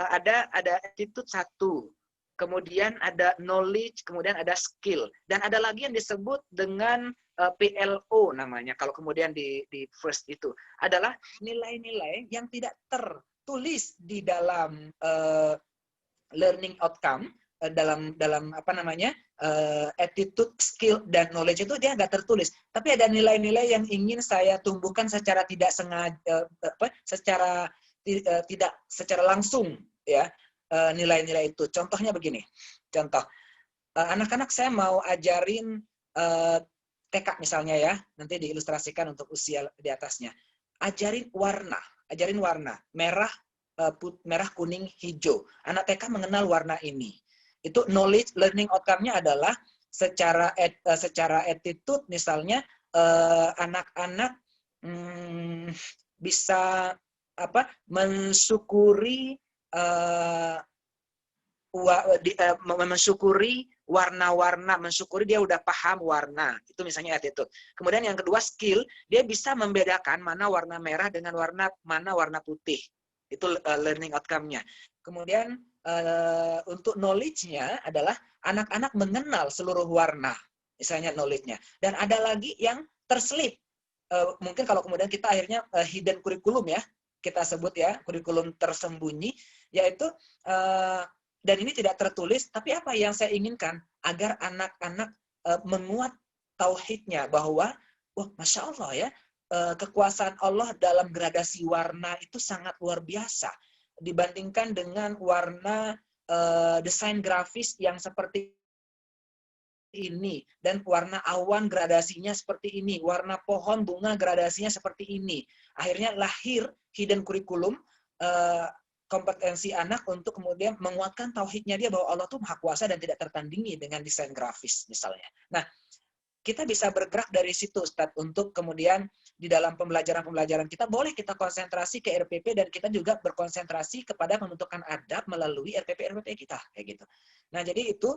S5: ada attitude satu, kemudian ada knowledge, kemudian ada skill, dan ada lagi yang disebut dengan PLO namanya. Kalau kemudian di first itu adalah nilai-nilai yang tidak tertulis di dalam learning outcome, dalam attitude, skill, dan knowledge itu dia nggak tertulis. Tapi ada nilai-nilai yang ingin saya tumbuhkan secara tidak sengaja, tidak secara langsung ya, nilai-nilai itu. Contohnya begini. Contoh, anak-anak saya mau ajarin TK misalnya ya, nanti diilustrasikan untuk usia di atasnya. Ajarin warna, merah, kuning, hijau. Anak TK mengenal warna ini. Itu knowledge learning outcome-nya adalah secara attitude misalnya, anak-anak bisa mensyukuri warna-warna, mensyukuri dia udah paham warna. Itu misalnya attitude. Kemudian yang kedua skill, dia bisa membedakan mana warna merah dengan warna putih. Itu learning outcome-nya. Kemudian untuk knowledge-nya adalah anak-anak mengenal seluruh warna, misalnya knowledge-nya. Dan ada lagi yang terselip. Mungkin kalau kemudian kita akhirnya hidden kurikulum ya, kita sebut ya, kurikulum tersembunyi, yaitu dan ini tidak tertulis, tapi apa yang saya inginkan agar anak-anak menguat tauhidnya bahwa, wah, Masya Allah ya, kekuasaan Allah dalam gradasi warna itu sangat luar biasa dibandingkan dengan warna desain grafis yang seperti ini, dan warna awan gradasinya seperti ini, warna pohon bunga gradasinya seperti ini. Akhirnya lahir hidden kurikulum, kompetensi anak untuk kemudian menguatkan tauhidnya dia bahwa Allah tuh maha kuasa dan tidak tertandingi dengan desain grafis misalnya. Nah, kita bisa bergerak dari situ, Ustadz, untuk kemudian di dalam pembelajaran-pembelajaran kita boleh kita konsentrasi ke RPP dan kita juga berkonsentrasi kepada pembentukan adab melalui RPP kita kayak gitu. Nah, jadi itu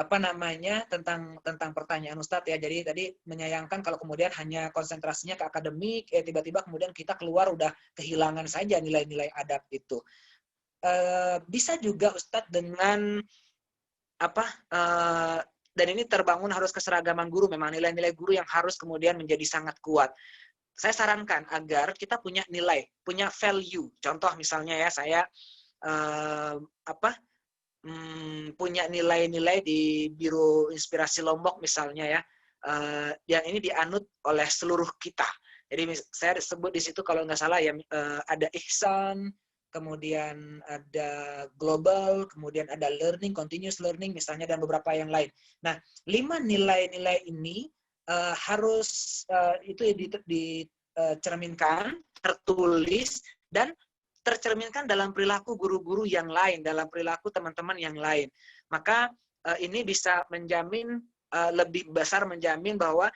S5: tentang pertanyaan Ustadz ya. Jadi tadi menyayangkan kalau kemudian hanya konsentrasinya ke akademik, tiba-tiba kemudian kita keluar udah kehilangan saja nilai-nilai adab itu. Bisa juga Ustadz dengan dan ini terbangun harus keseragaman guru, memang nilai-nilai guru yang harus kemudian menjadi sangat kuat. Saya sarankan agar kita punya nilai, punya value. Contoh misalnya ya, saya punya nilai-nilai di Biro Inspirasi Lombok misalnya ya, yang ini dianut oleh seluruh kita. Jadi saya sebut di situ kalau nggak salah ya, ada ihsan, kemudian ada global, kemudian ada learning, continuous learning misalnya, dan beberapa yang lain. Nah, 5 nilai-nilai ini harus itu dicerminkan, tertulis, dan tercerminkan dalam perilaku guru-guru yang lain, dalam perilaku teman-teman yang lain. Maka ini bisa menjamin, lebih besar menjamin bahwa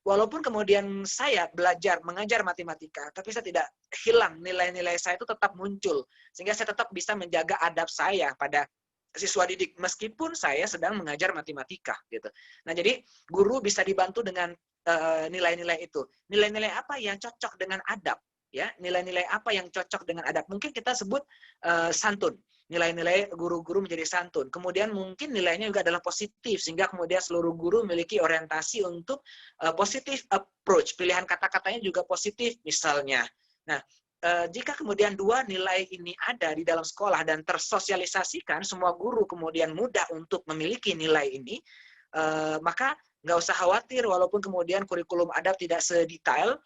S5: walaupun kemudian saya belajar, mengajar matematika, tapi saya tidak hilang nilai-nilai saya itu tetap muncul. Sehingga saya tetap bisa menjaga adab saya pada siswa didik, meskipun saya sedang mengajar matematika. Gitu. Nah, jadi guru bisa dibantu dengan nilai-nilai itu. Nilai-nilai apa yang cocok dengan adab? Ya, nilai-nilai apa yang cocok dengan adab? Mungkin kita sebut santun. Nilai-nilai guru-guru menjadi santun. Kemudian mungkin nilainya juga adalah positif, sehingga kemudian seluruh guru memiliki orientasi untuk positif approach. Pilihan kata-katanya juga positif misalnya. Nah, jika kemudian 2 nilai ini ada di dalam sekolah dan tersosialisasikan, semua guru kemudian mudah untuk memiliki nilai ini, maka nggak usah khawatir walaupun kemudian kurikulum adab tidak sedetail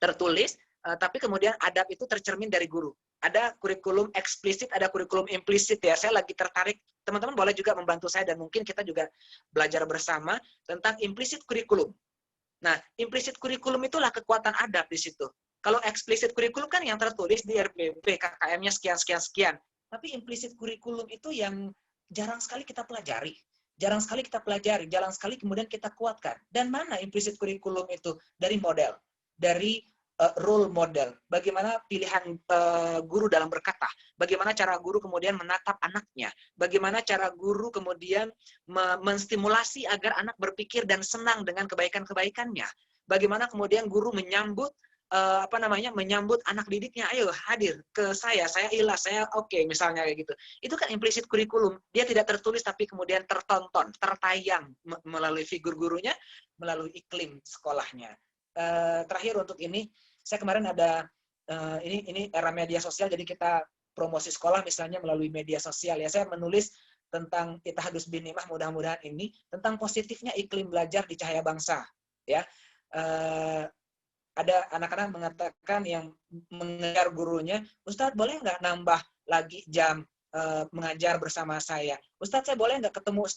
S5: tertulis, tapi kemudian adab itu tercermin dari guru. Ada kurikulum eksplisit, ada kurikulum implisit ya. Saya lagi tertarik, teman-teman boleh juga membantu saya dan mungkin kita juga belajar bersama tentang implisit kurikulum. Nah, implisit kurikulum itulah kekuatan adab di situ. Kalau eksplisit kurikulum kan yang tertulis di RPP, KKM-nya sekian. Tapi implisit kurikulum itu yang jarang sekali kita pelajari. Jarang sekali kemudian kita kuatkan. Dan mana implisit kurikulum itu? Dari model, dari role model, bagaimana pilihan guru dalam berkata, bagaimana cara guru kemudian menatap anaknya, bagaimana cara guru kemudian menstimulasi agar anak berpikir dan senang dengan kebaikan-kebaikannya, bagaimana kemudian guru menyambut menyambut anak didiknya, ayo hadir ke saya ikhlas, saya oke, misalnya kayak gitu. Itu kan implisit kurikulum, dia tidak tertulis tapi kemudian tertonton, tertayang melalui figur gurunya, melalui iklim sekolahnya. Terakhir untuk ini, saya kemarin ada ini era media sosial, jadi kita promosi sekolah misalnya melalui media sosial ya. Saya menulis tentang Ittihadus Binimah, mudah-mudahan ini tentang positifnya iklim belajar di Cahaya Bangsa ya. Ada anak-anak mengatakan yang mengejar gurunya, Ustadz boleh nggak nambah lagi jam mengajar bersama saya. Ustadz, saya boleh nggak ketemu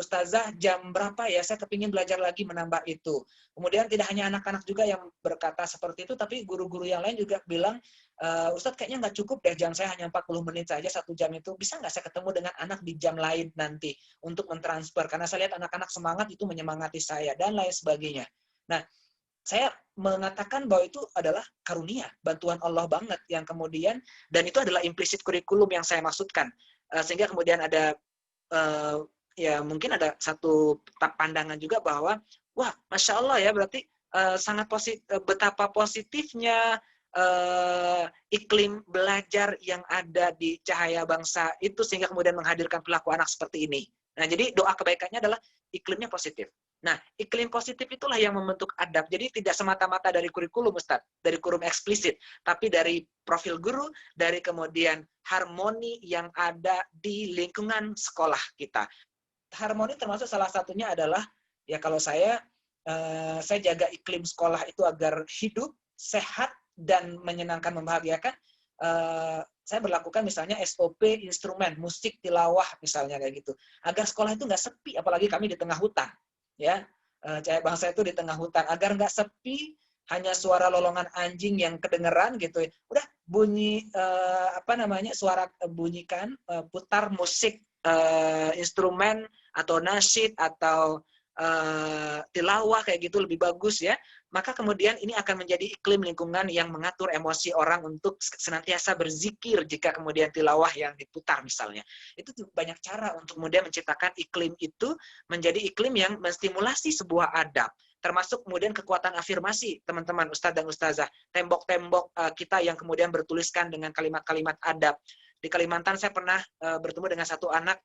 S5: Ustazah jam berapa ya? Saya kepingin belajar lagi menambah itu. Kemudian tidak hanya anak-anak juga yang berkata seperti itu, tapi guru-guru yang lain juga bilang, Ustadz kayaknya nggak cukup deh jam saya hanya 40 menit saja, 1 jam itu. Bisa nggak saya ketemu dengan anak di jam lain nanti untuk mentransfer? Karena saya lihat anak-anak semangat itu menyemangati saya dan lain sebagainya. Nah, saya mengatakan bahwa itu adalah karunia, bantuan Allah banget yang kemudian, dan itu adalah implisit kurikulum yang saya maksudkan. Sehingga kemudian ada, ya mungkin ada satu pandangan juga bahwa, wah Masya Allah ya, berarti sangat positif, betapa positifnya iklim belajar yang ada di Cahaya Bangsa itu sehingga kemudian menghadirkan perilaku anak seperti ini. Nah, jadi doa kebaikannya adalah iklimnya positif. Nah, iklim positif itulah yang membentuk adab. Jadi tidak semata-mata dari kurikulum, Ustadz, dari kurikulum eksplisit, tapi dari profil guru, dari kemudian harmoni yang ada di lingkungan sekolah kita. Harmoni termasuk salah satunya adalah, ya kalau saya jaga iklim sekolah itu agar hidup, sehat, dan menyenangkan, membahagiakan. Saya berlakukan misalnya SOP instrumen, musik, tilawah misalnya kayak gitu. Agar sekolah itu nggak sepi, apalagi kami di tengah hutan. Ya, Cahaya Bangsa itu di tengah hutan. Agar nggak sepi, hanya suara lolongan anjing yang kedengeran gitu. Udah bunyi suara bunyikan, putar musik instrumen atau nasyid atau tilawah kayak gitu lebih bagus ya. Maka kemudian ini akan menjadi iklim lingkungan yang mengatur emosi orang untuk senantiasa berzikir jika kemudian tilawah yang diputar misalnya. Itu banyak cara untuk kemudian menciptakan iklim itu menjadi iklim yang menstimulasi sebuah adab. Termasuk kemudian kekuatan afirmasi teman-teman Ustadz dan Ustazah. Tembok-tembok kita yang kemudian bertuliskan dengan kalimat-kalimat adab. Di Kalimantan saya pernah bertemu dengan satu anak,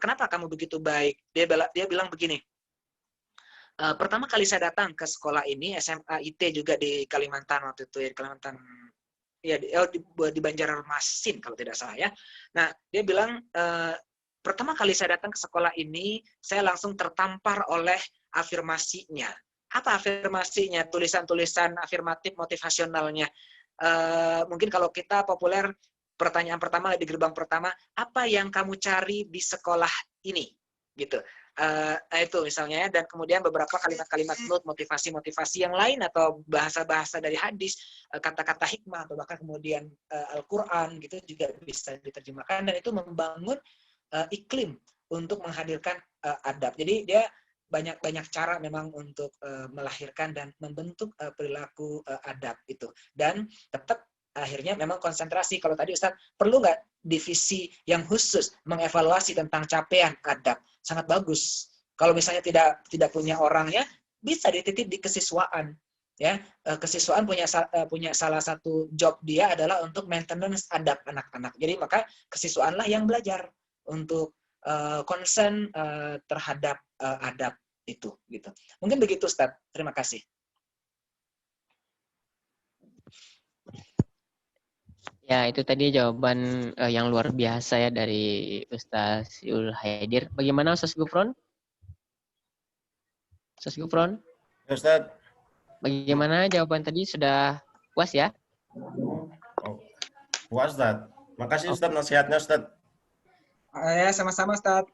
S5: kenapa kamu begitu baik? Dia bilang begini, pertama kali saya datang ke sekolah ini, SMA IT juga di Kalimantan waktu itu, ya, di Kalimantan, ya di Banjarmasin kalau tidak salah ya. Nah, dia bilang, pertama kali saya datang ke sekolah ini, saya langsung tertampar oleh afirmasinya. Apa afirmasinya? Tulisan-tulisan afirmatif motivasionalnya. Mungkin kalau kita populer, pertanyaan pertama di gerbang pertama, apa yang kamu cari di sekolah ini? Gitu. Itu misalnya, dan kemudian beberapa kalimat-kalimat note, motivasi-motivasi yang lain atau bahasa-bahasa dari hadis, kata-kata hikmah atau bahkan kemudian Al-Quran gitu juga bisa diterjemahkan, dan itu membangun iklim untuk menghadirkan adab. Jadi dia banyak cara memang untuk melahirkan dan membentuk perilaku adab itu, dan tetap akhirnya memang konsentrasi. Kalau tadi Ustaz, perlu nggak divisi yang khusus mengevaluasi tentang capaian adab? Sangat bagus. Kalau misalnya tidak punya orangnya, bisa dititip di kesiswaan. Ya, kesiswaan punya salah satu job dia adalah untuk maintenance adab anak-anak. Jadi maka kesiswaanlah yang belajar untuk concern terhadap adab itu. Gitu. Mungkin begitu, Ustaz. Terima kasih.
S2: Ya, itu tadi jawaban yang luar biasa ya dari Ustaz Yul Haidir. Bagaimana Ustaz Gufron? Ustaz Gufron?
S7: Ustaz.
S2: Bagaimana jawaban tadi? Sudah puas ya?
S7: Oh, puas, Ustaz. Makasih Ustaz nasihatnya, Ustaz.
S4: Ya, sama-sama Ustaz.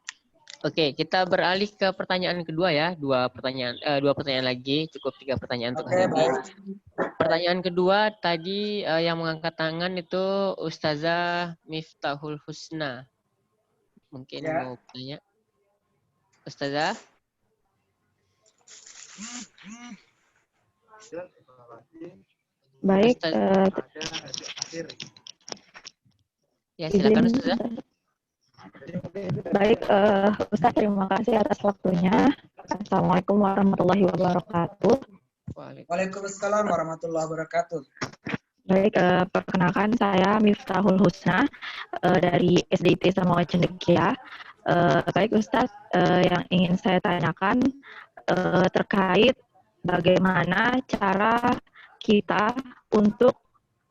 S2: Oke, kita beralih ke pertanyaan kedua ya. Dua pertanyaan lagi, cukup 3 pertanyaan untuk hari ini. Pertanyaan kedua tadi yang mengangkat tangan itu Ustazah Miftahul Husna. Mungkin
S4: ya.
S2: Mau tanya. Ustazah?
S8: Baik.
S2: Ya, silakan Ustazah.
S8: Baik, Ustaz, terima kasih atas waktunya. Assalamualaikum warahmatullahi wabarakatuh.
S4: Waalaikumsalam warahmatullahi wabarakatuh.
S8: Baik, perkenalkan saya Miftahul Husna dari SDIT Samawa Cendekia. Baik Ustaz, yang ingin saya tanyakan terkait bagaimana cara kita untuk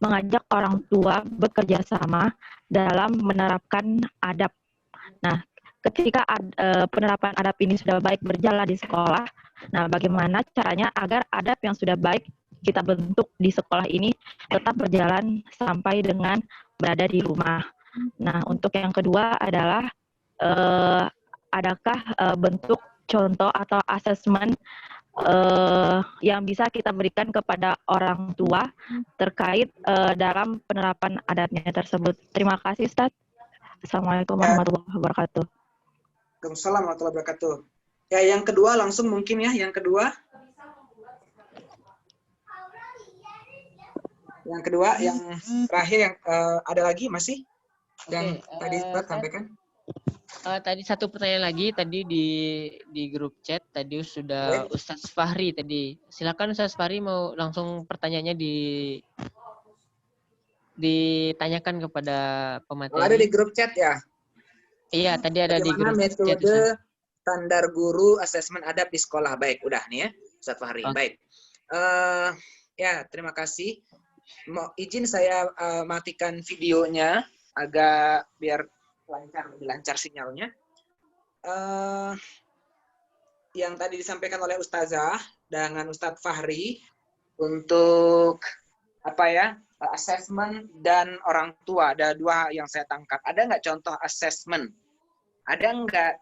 S8: mengajak orang tua bekerja sama dalam menerapkan adab. Nah, ketika penerapan adab ini sudah baik berjalan di sekolah, nah bagaimana caranya agar adab yang sudah baik kita bentuk di sekolah ini tetap berjalan sampai dengan berada di rumah. Nah, untuk yang kedua adalah adakah bentuk contoh atau asesmen yang bisa kita berikan kepada orang tua terkait dalam penerapan adabnya tersebut. Terima kasih Ustaz. Assalamualaikum warahmatullahi wabarakatuh.
S4: Waalaikumsalam warahmatullahi wabarakatuh. Ya, yang kedua langsung mungkin ya, yang kedua. Yang kedua, yang terakhir yang ada lagi masih? Yang tadi Ustaz sampaikan?
S2: Tadi satu pertanyaan lagi tadi di grup chat tadi sudah Ustaz Fahri tadi. Silakan Ustaz Fahri mau langsung pertanyaannya ditanyakan kepada
S9: Oh, ada di
S2: pemateri.
S9: grup chat ya?
S2: Iya, tadi ada di
S9: Bagaimana
S2: grup chat, Ustaz.
S9: metode standar guru asesmen adab di sekolah? Baik, udah nih ya, Ustaz Fahri.
S2: Oke.
S9: Baik. Ya, terima kasih. Mau izin saya matikan videonya agak biar lebih lancar sinyalnya. Yang tadi disampaikan oleh Ustazah dengan Ustadz Fahri untuk apa ya, assessment dan orang tua, ada dua yang saya tangkap. Ada nggak contoh assessment? Ada nggak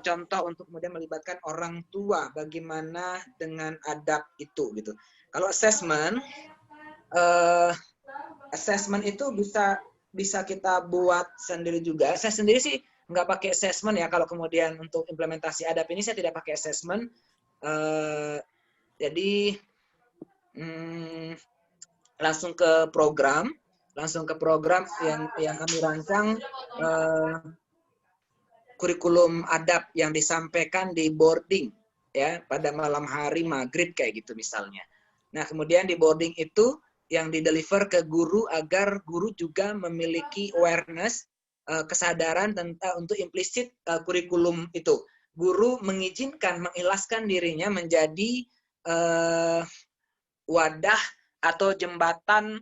S9: contoh untuk kemudian melibatkan orang tua? Bagaimana dengan adab itu gitu? Kalau assessment itu bisa kita buat sendiri juga. Saya sendiri sih nggak pakai assessment ya. Kalau kemudian untuk implementasi adab ini saya tidak pakai assessment. Jadi langsung ke program yang kami rancang, kurikulum adab yang disampaikan di boarding ya pada malam hari maghrib kayak gitu misalnya. Nah kemudian di boarding itu yang dideliver ke guru agar guru juga memiliki awareness, kesadaran tentang untuk implisit kurikulum itu. Guru mengizinkan, mengikhlaskan dirinya menjadi wadah atau jembatan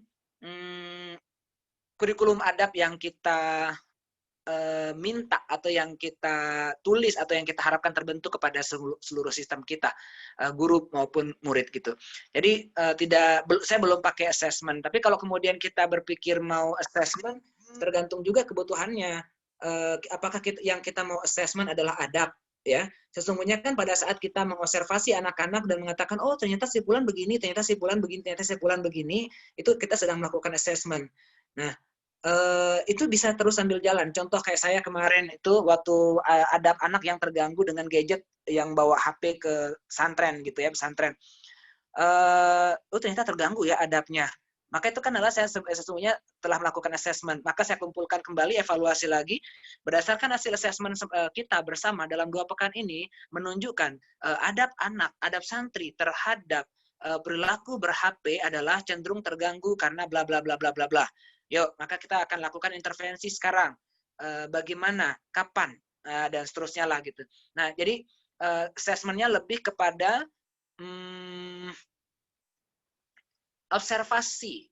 S9: kurikulum adab yang kita minta atau yang kita tulis atau yang kita harapkan terbentuk kepada seluruh sistem kita, guru maupun murid gitu. Jadi saya belum pakai assessment, tapi kalau kemudian kita berpikir mau assessment, tergantung juga kebutuhannya. Apakah yang kita mau assessment adalah adab? Ya, sesungguhnya kan pada saat kita mengobservasi anak-anak dan mengatakan, oh ternyata si fulan begini, ternyata si fulan begini, ternyata si fulan begini, itu kita sedang melakukan assessment. Nah, itu bisa terus sambil jalan. Contoh kayak saya kemarin itu waktu adab anak yang terganggu dengan gadget yang bawa HP ke pesantren gitu ya, pesantren. Ternyata terganggu ya adabnya. Maka itu kan adalah saya sesungguhnya telah melakukan assessment. Maka saya kumpulkan kembali, evaluasi lagi. Berdasarkan hasil assessment kita bersama dalam 2 pekan ini, menunjukkan adab anak, adab santri terhadap perilaku ber-HP adalah cenderung terganggu karena bla bla bla bla bla bla. Yuk, maka kita akan lakukan intervensi sekarang. Bagaimana, kapan, dan seterusnya lah gitu. Nah, jadi assessment-nya lebih kepada observasi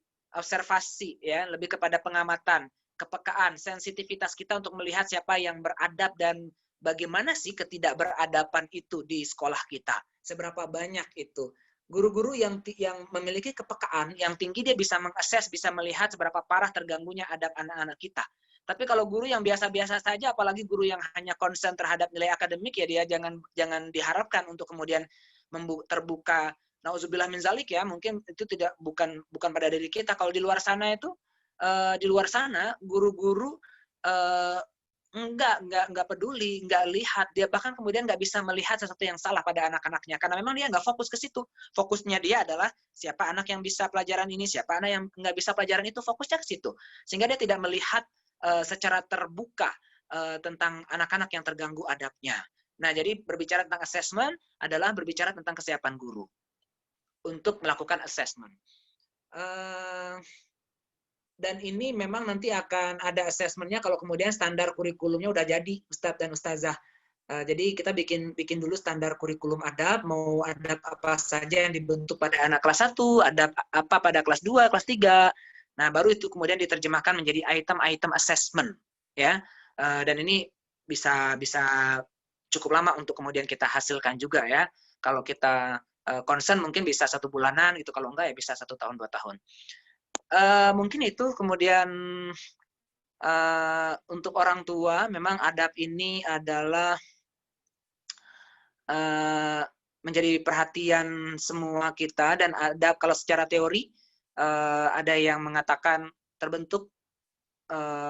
S9: ya, lebih kepada pengamatan, kepekaan, sensitivitas kita untuk melihat siapa yang beradab dan bagaimana sih ketidakberadaban itu di sekolah kita. Seberapa banyak itu. Guru-guru yang memiliki kepekaan yang tinggi, dia bisa mengakses, bisa melihat seberapa parah terganggunya adab anak-anak kita. Tapi kalau guru yang biasa-biasa saja, apalagi guru yang hanya konsen terhadap nilai akademik, ya dia jangan diharapkan untuk kemudian terbuka. Nauzubillah min zalik ya, mungkin itu bukan pada diri kita. Kalau di luar sana itu, guru-guru enggak peduli, enggak lihat, dia bahkan kemudian enggak bisa melihat sesuatu yang salah pada anak-anaknya karena memang dia enggak fokus ke situ. Fokusnya dia adalah siapa anak yang bisa pelajaran ini, siapa anak yang enggak bisa pelajaran itu, fokusnya ke situ. Sehingga dia tidak melihat secara terbuka tentang anak-anak yang terganggu adabnya. Nah, jadi berbicara tentang assessment adalah berbicara tentang kesiapan guru untuk melakukan assessment. Dan ini memang nanti akan ada assessment-nya kalau kemudian standar kurikulumnya udah jadi, Ustadz dan Ustazah. Jadi kita bikin dulu standar kurikulum adab, mau adab apa saja yang dibentuk pada anak kelas 1, adab apa pada kelas 2, kelas 3. Nah, baru itu kemudian diterjemahkan menjadi item-item assessment, ya. Dan ini bisa cukup lama untuk kemudian kita hasilkan juga ya. Kalau kita concern mungkin bisa 1 bulanan gitu, kalau enggak ya bisa 1 tahun 2 tahun. Mungkin itu. Kemudian untuk orang tua memang adab ini adalah menjadi perhatian semua kita, dan adab kalau secara teori ada yang mengatakan terbentuk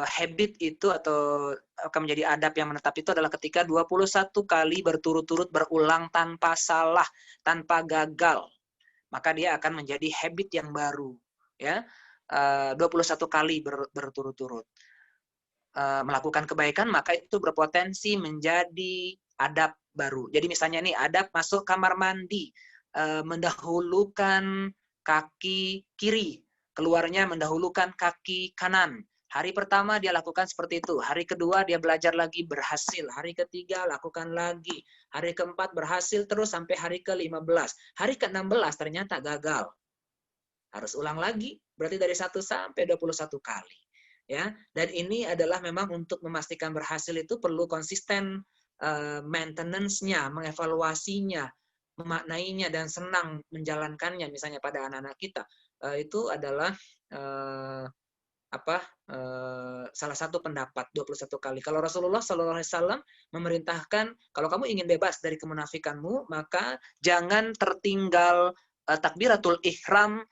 S9: habit itu atau akan menjadi adab yang menetap itu adalah ketika 21 kali berturut-turut berulang tanpa salah, tanpa gagal. Maka dia akan menjadi habit yang baru, ya. 21 kali berturut-turut melakukan kebaikan, maka itu berpotensi menjadi adab baru. Jadi misalnya nih, adab masuk kamar mandi, mendahulukan kaki kiri keluarnya mendahulukan kaki kanan. Hari pertama dia lakukan seperti itu. Hari kedua dia belajar lagi, berhasil. Hari ketiga lakukan lagi. Hari keempat berhasil terus sampai hari ke-15. Hari ke-16 ternyata gagal. Harus ulang lagi. Berarti dari 1 sampai 21 kali. Ya, dan ini adalah memang untuk memastikan berhasil itu perlu konsisten maintenance-nya, mengevaluasinya, memaknainya dan senang menjalankannya. Misalnya pada anak-anak kita itu adalah salah satu pendapat 21 kali. Kalau Rasulullah SAW memerintahkan kalau kamu ingin bebas dari kemunafikanmu, maka jangan tertinggal takbiratul ihram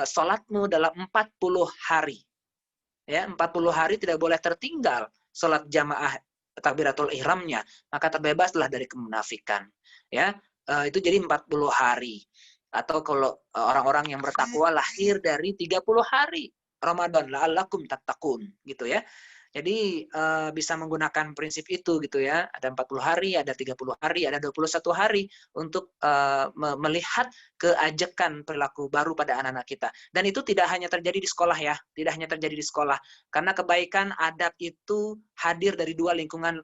S9: salatmu dalam 40 hari. Ya, 40 hari tidak boleh tertinggal salat jamaah takbiratul ihramnya, maka terbebaslah dari kemunafikan. Ya, itu jadi 40 hari. Atau kalau orang-orang yang bertakwa lahir dari 30 hari Ramadan, la'allakum tattaqun, gitu ya. Jadi bisa menggunakan prinsip itu gitu ya. Ada 40 hari, ada 30 hari, ada 21 hari untuk melihat keajekan perilaku baru pada anak-anak kita. Dan itu tidak hanya terjadi di sekolah ya, tidak hanya terjadi di sekolah. Karena kebaikan adab itu hadir dari dua lingkungan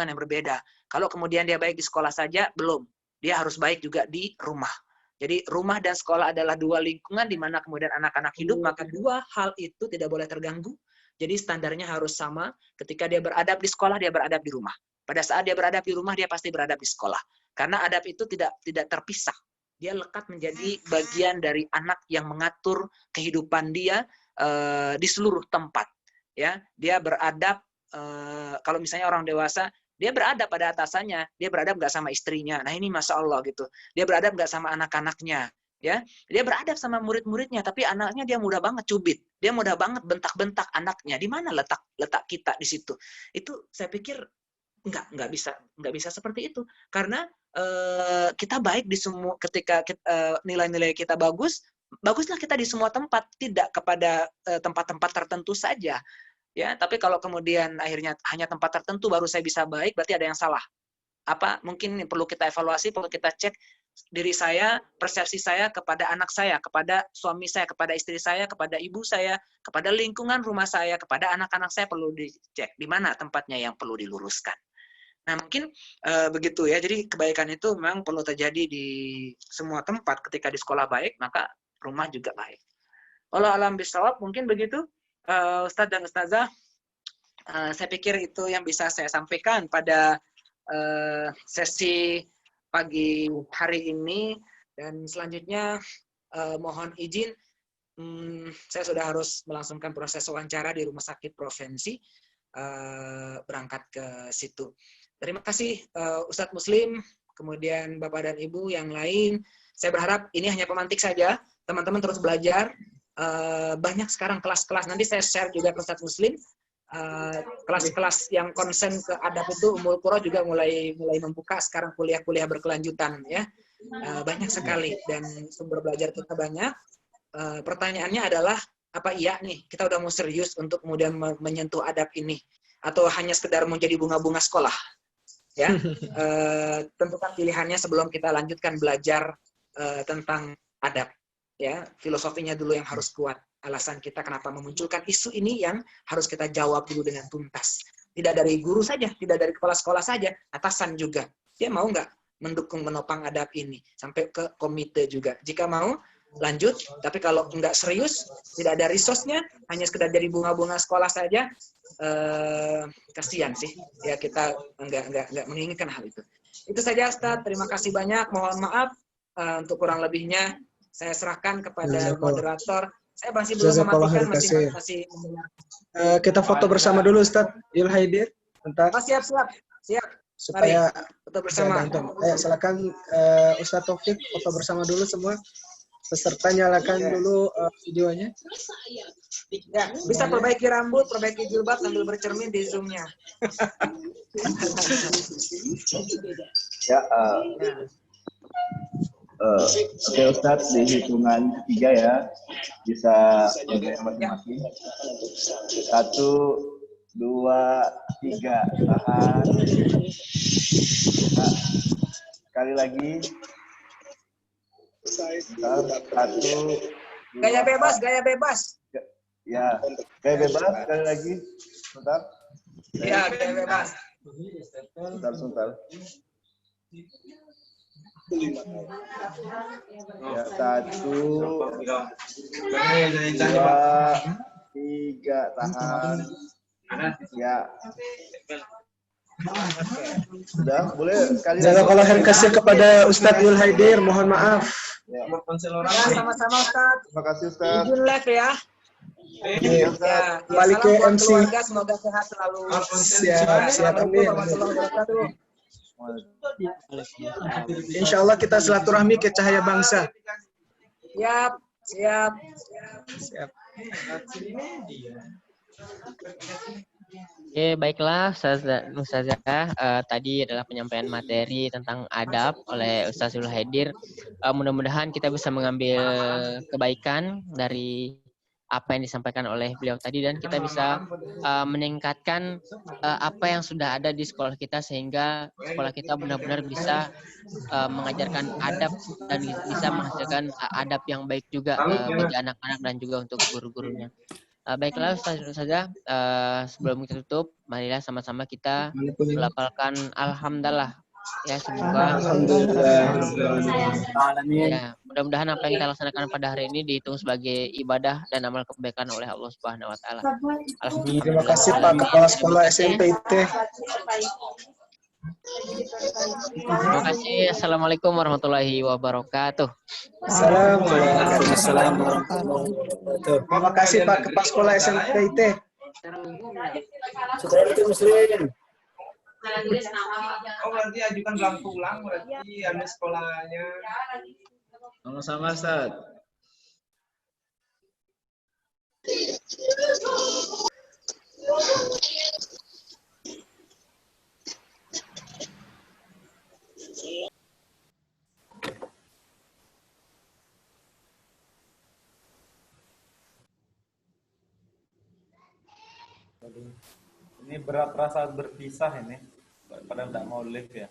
S9: yang berbeda. Kalau kemudian dia baik di sekolah saja, belum. Dia harus baik juga di rumah. Jadi rumah dan sekolah adalah dua lingkungan di mana kemudian anak-anak hidup, maka dua hal itu tidak boleh terganggu. Jadi standarnya harus sama. Ketika dia beradab di sekolah, dia beradab di rumah. Pada saat dia beradab di rumah, dia pasti beradab di sekolah. Karena adab itu tidak terpisah. Dia lekat menjadi bagian dari anak yang mengatur kehidupan dia di seluruh tempat. Ya, dia beradab. Kalau misalnya orang dewasa, dia beradab pada atasannya, dia beradab nggak sama istrinya. Nah ini Masya Allah gitu. Dia beradab nggak sama anak-anaknya. Ya, dia beradab sama murid-muridnya, tapi anaknya dia mudah banget cubit, dia mudah banget bentak-bentak anaknya. Di mana letak kita di situ? Itu saya pikir nggak bisa seperti itu, karena kita baik di semua ketika nilai-nilai kita baguslah kita di semua tempat, tidak kepada tempat-tempat tertentu saja. Ya, tapi kalau kemudian akhirnya hanya tempat tertentu baru saya bisa baik, berarti ada yang salah. Apa mungkin perlu kita evaluasi, perlu kita cek diri saya, persepsi saya kepada anak saya, kepada suami saya, kepada istri saya, kepada ibu saya, kepada lingkungan rumah saya, kepada anak-anak saya perlu dicek di mana tempatnya yang perlu diluruskan. Nah mungkin begitu ya. Jadi kebaikan itu memang perlu terjadi di semua tempat. Ketika di sekolah baik, maka rumah juga baik. Wallahu a'lam bishawab, mungkin begitu Ustadz dan Ustazah. Saya pikir itu yang bisa saya sampaikan pada sesi pagi hari ini, dan selanjutnya mohon izin saya sudah harus melangsungkan proses wawancara di Rumah Sakit Provinsi, berangkat ke situ. Terima kasih Ustadz Muslim, kemudian Bapak dan Ibu yang lain. Saya berharap ini hanya pemantik saja, teman-teman terus belajar. Banyak sekarang kelas-kelas, nanti saya share juga ke Ustadz Muslim. Kelas-kelas yang konsen ke adab itu Ummul Qura juga mulai membuka sekarang kuliah-kuliah berkelanjutan ya. Banyak sekali dan sumber belajar kita banyak. Pertanyaannya adalah apa iya nih kita udah mau serius untuk kemudian menyentuh adab ini, atau hanya sekedar mau jadi bunga-bunga sekolah ya. Tentukan pilihannya sebelum kita lanjutkan belajar tentang adab ya. Filosofinya dulu yang harus kuat. Alasan kita kenapa memunculkan isu ini yang harus kita jawab dulu dengan tuntas. Tidak dari guru saja, tidak dari kepala sekolah saja, atasan juga. Dia mau nggak mendukung menopang adab ini? Sampai ke komite juga. Jika mau, lanjut. Tapi kalau nggak serius, tidak ada resource-nya, hanya sekedar dari bunga-bunga sekolah saja, kasihan sih. Ya kita nggak menginginkan hal itu. Itu saja Ustaz. Terima kasih banyak. Mohon maaf untuk kurang lebihnya. Saya serahkan kepada moderator. Saya masih belum mematikan, masih
S4: kita foto bersama dulu Ustaz Il Haidir. Bentar.
S9: Siap.
S4: Supaya
S9: foto bersama.
S4: Silakan Ustaz Taufik foto bersama dulu semua. Peserta nyalakan dulu videonya.
S9: Ya, bisa perbaiki rambut, perbaiki jilbab sambil bercermin di Zoom-nya.
S3: Ya, oke Ustadz, di hitungan 3 ya, bisa berdiri masing-masing. 1, 2, 3, tahan. Nah, sekali lagi. 1,
S9: Gaya bebas, gaya bebas.
S3: Ya, gaya bebas sekali lagi. Sebentar.
S9: Iya, gaya bebas.
S3: Sebentar. Ya, 1, 2, 3, tahan. Ya. Sudah, boleh sekali lagi.
S4: Jazakallah khair kasih kepada Ustadz Yul Haidir, mohon maaf.
S3: Ya.
S9: Ya, sama-sama Ustaz.
S3: Terima kasih Ustaz.
S9: Izin live ya.
S3: Iya, Ustaz.
S9: Ya,
S4: Balik
S9: salam
S4: ke
S9: buat
S4: MC.
S9: keluarga, semoga sehat selalu.
S4: Siap,
S9: Assalamualaikum
S4: amin.
S9: warahmatullahi wabarakatuh.
S4: Insya Allah kita silaturahmi ke Cahaya Bangsa.
S9: Siap, siap.
S4: Siap.
S2: Oke, baiklah Ustazah. Tadi adalah penyampaian materi tentang adab oleh Ustaz Yul Haidir. Mudah-mudahan kita bisa mengambil kebaikan dari apa yang disampaikan oleh beliau tadi dan kita bisa meningkatkan apa yang sudah ada di sekolah kita sehingga sekolah kita benar-benar bisa mengajarkan adab dan bisa menghasilkan adab yang baik juga bagi anak-anak dan juga untuk guru-gurunya. Baiklah Ustazah, sebelum kita tutup, marilah sama-sama kita melafalkan alhamdulillah. Ya, semoga ya, mudah-mudahan apa yang kita laksanakan pada hari ini dihitung sebagai ibadah dan amal kebaikan oleh Allah Subhanahu wa taala.
S4: Terima kasih Pak Kepala Sekolah SMP IT.
S2: Terima kasih. Assalamualaikum warahmatullahi wabarakatuh.
S4: Assalamualaikum warahmatullahi wabarakatuh. Terima kasih Pak Kepala Sekolah SMP IT.
S10: Sekolah itu Muslim.
S11: Oh, berarti ajukan blanko ulang berarti anu sekolahnya.
S1: Sama-sama, Ustaz. Ini berat rasa berpisah ini, pada tidak mau live ya.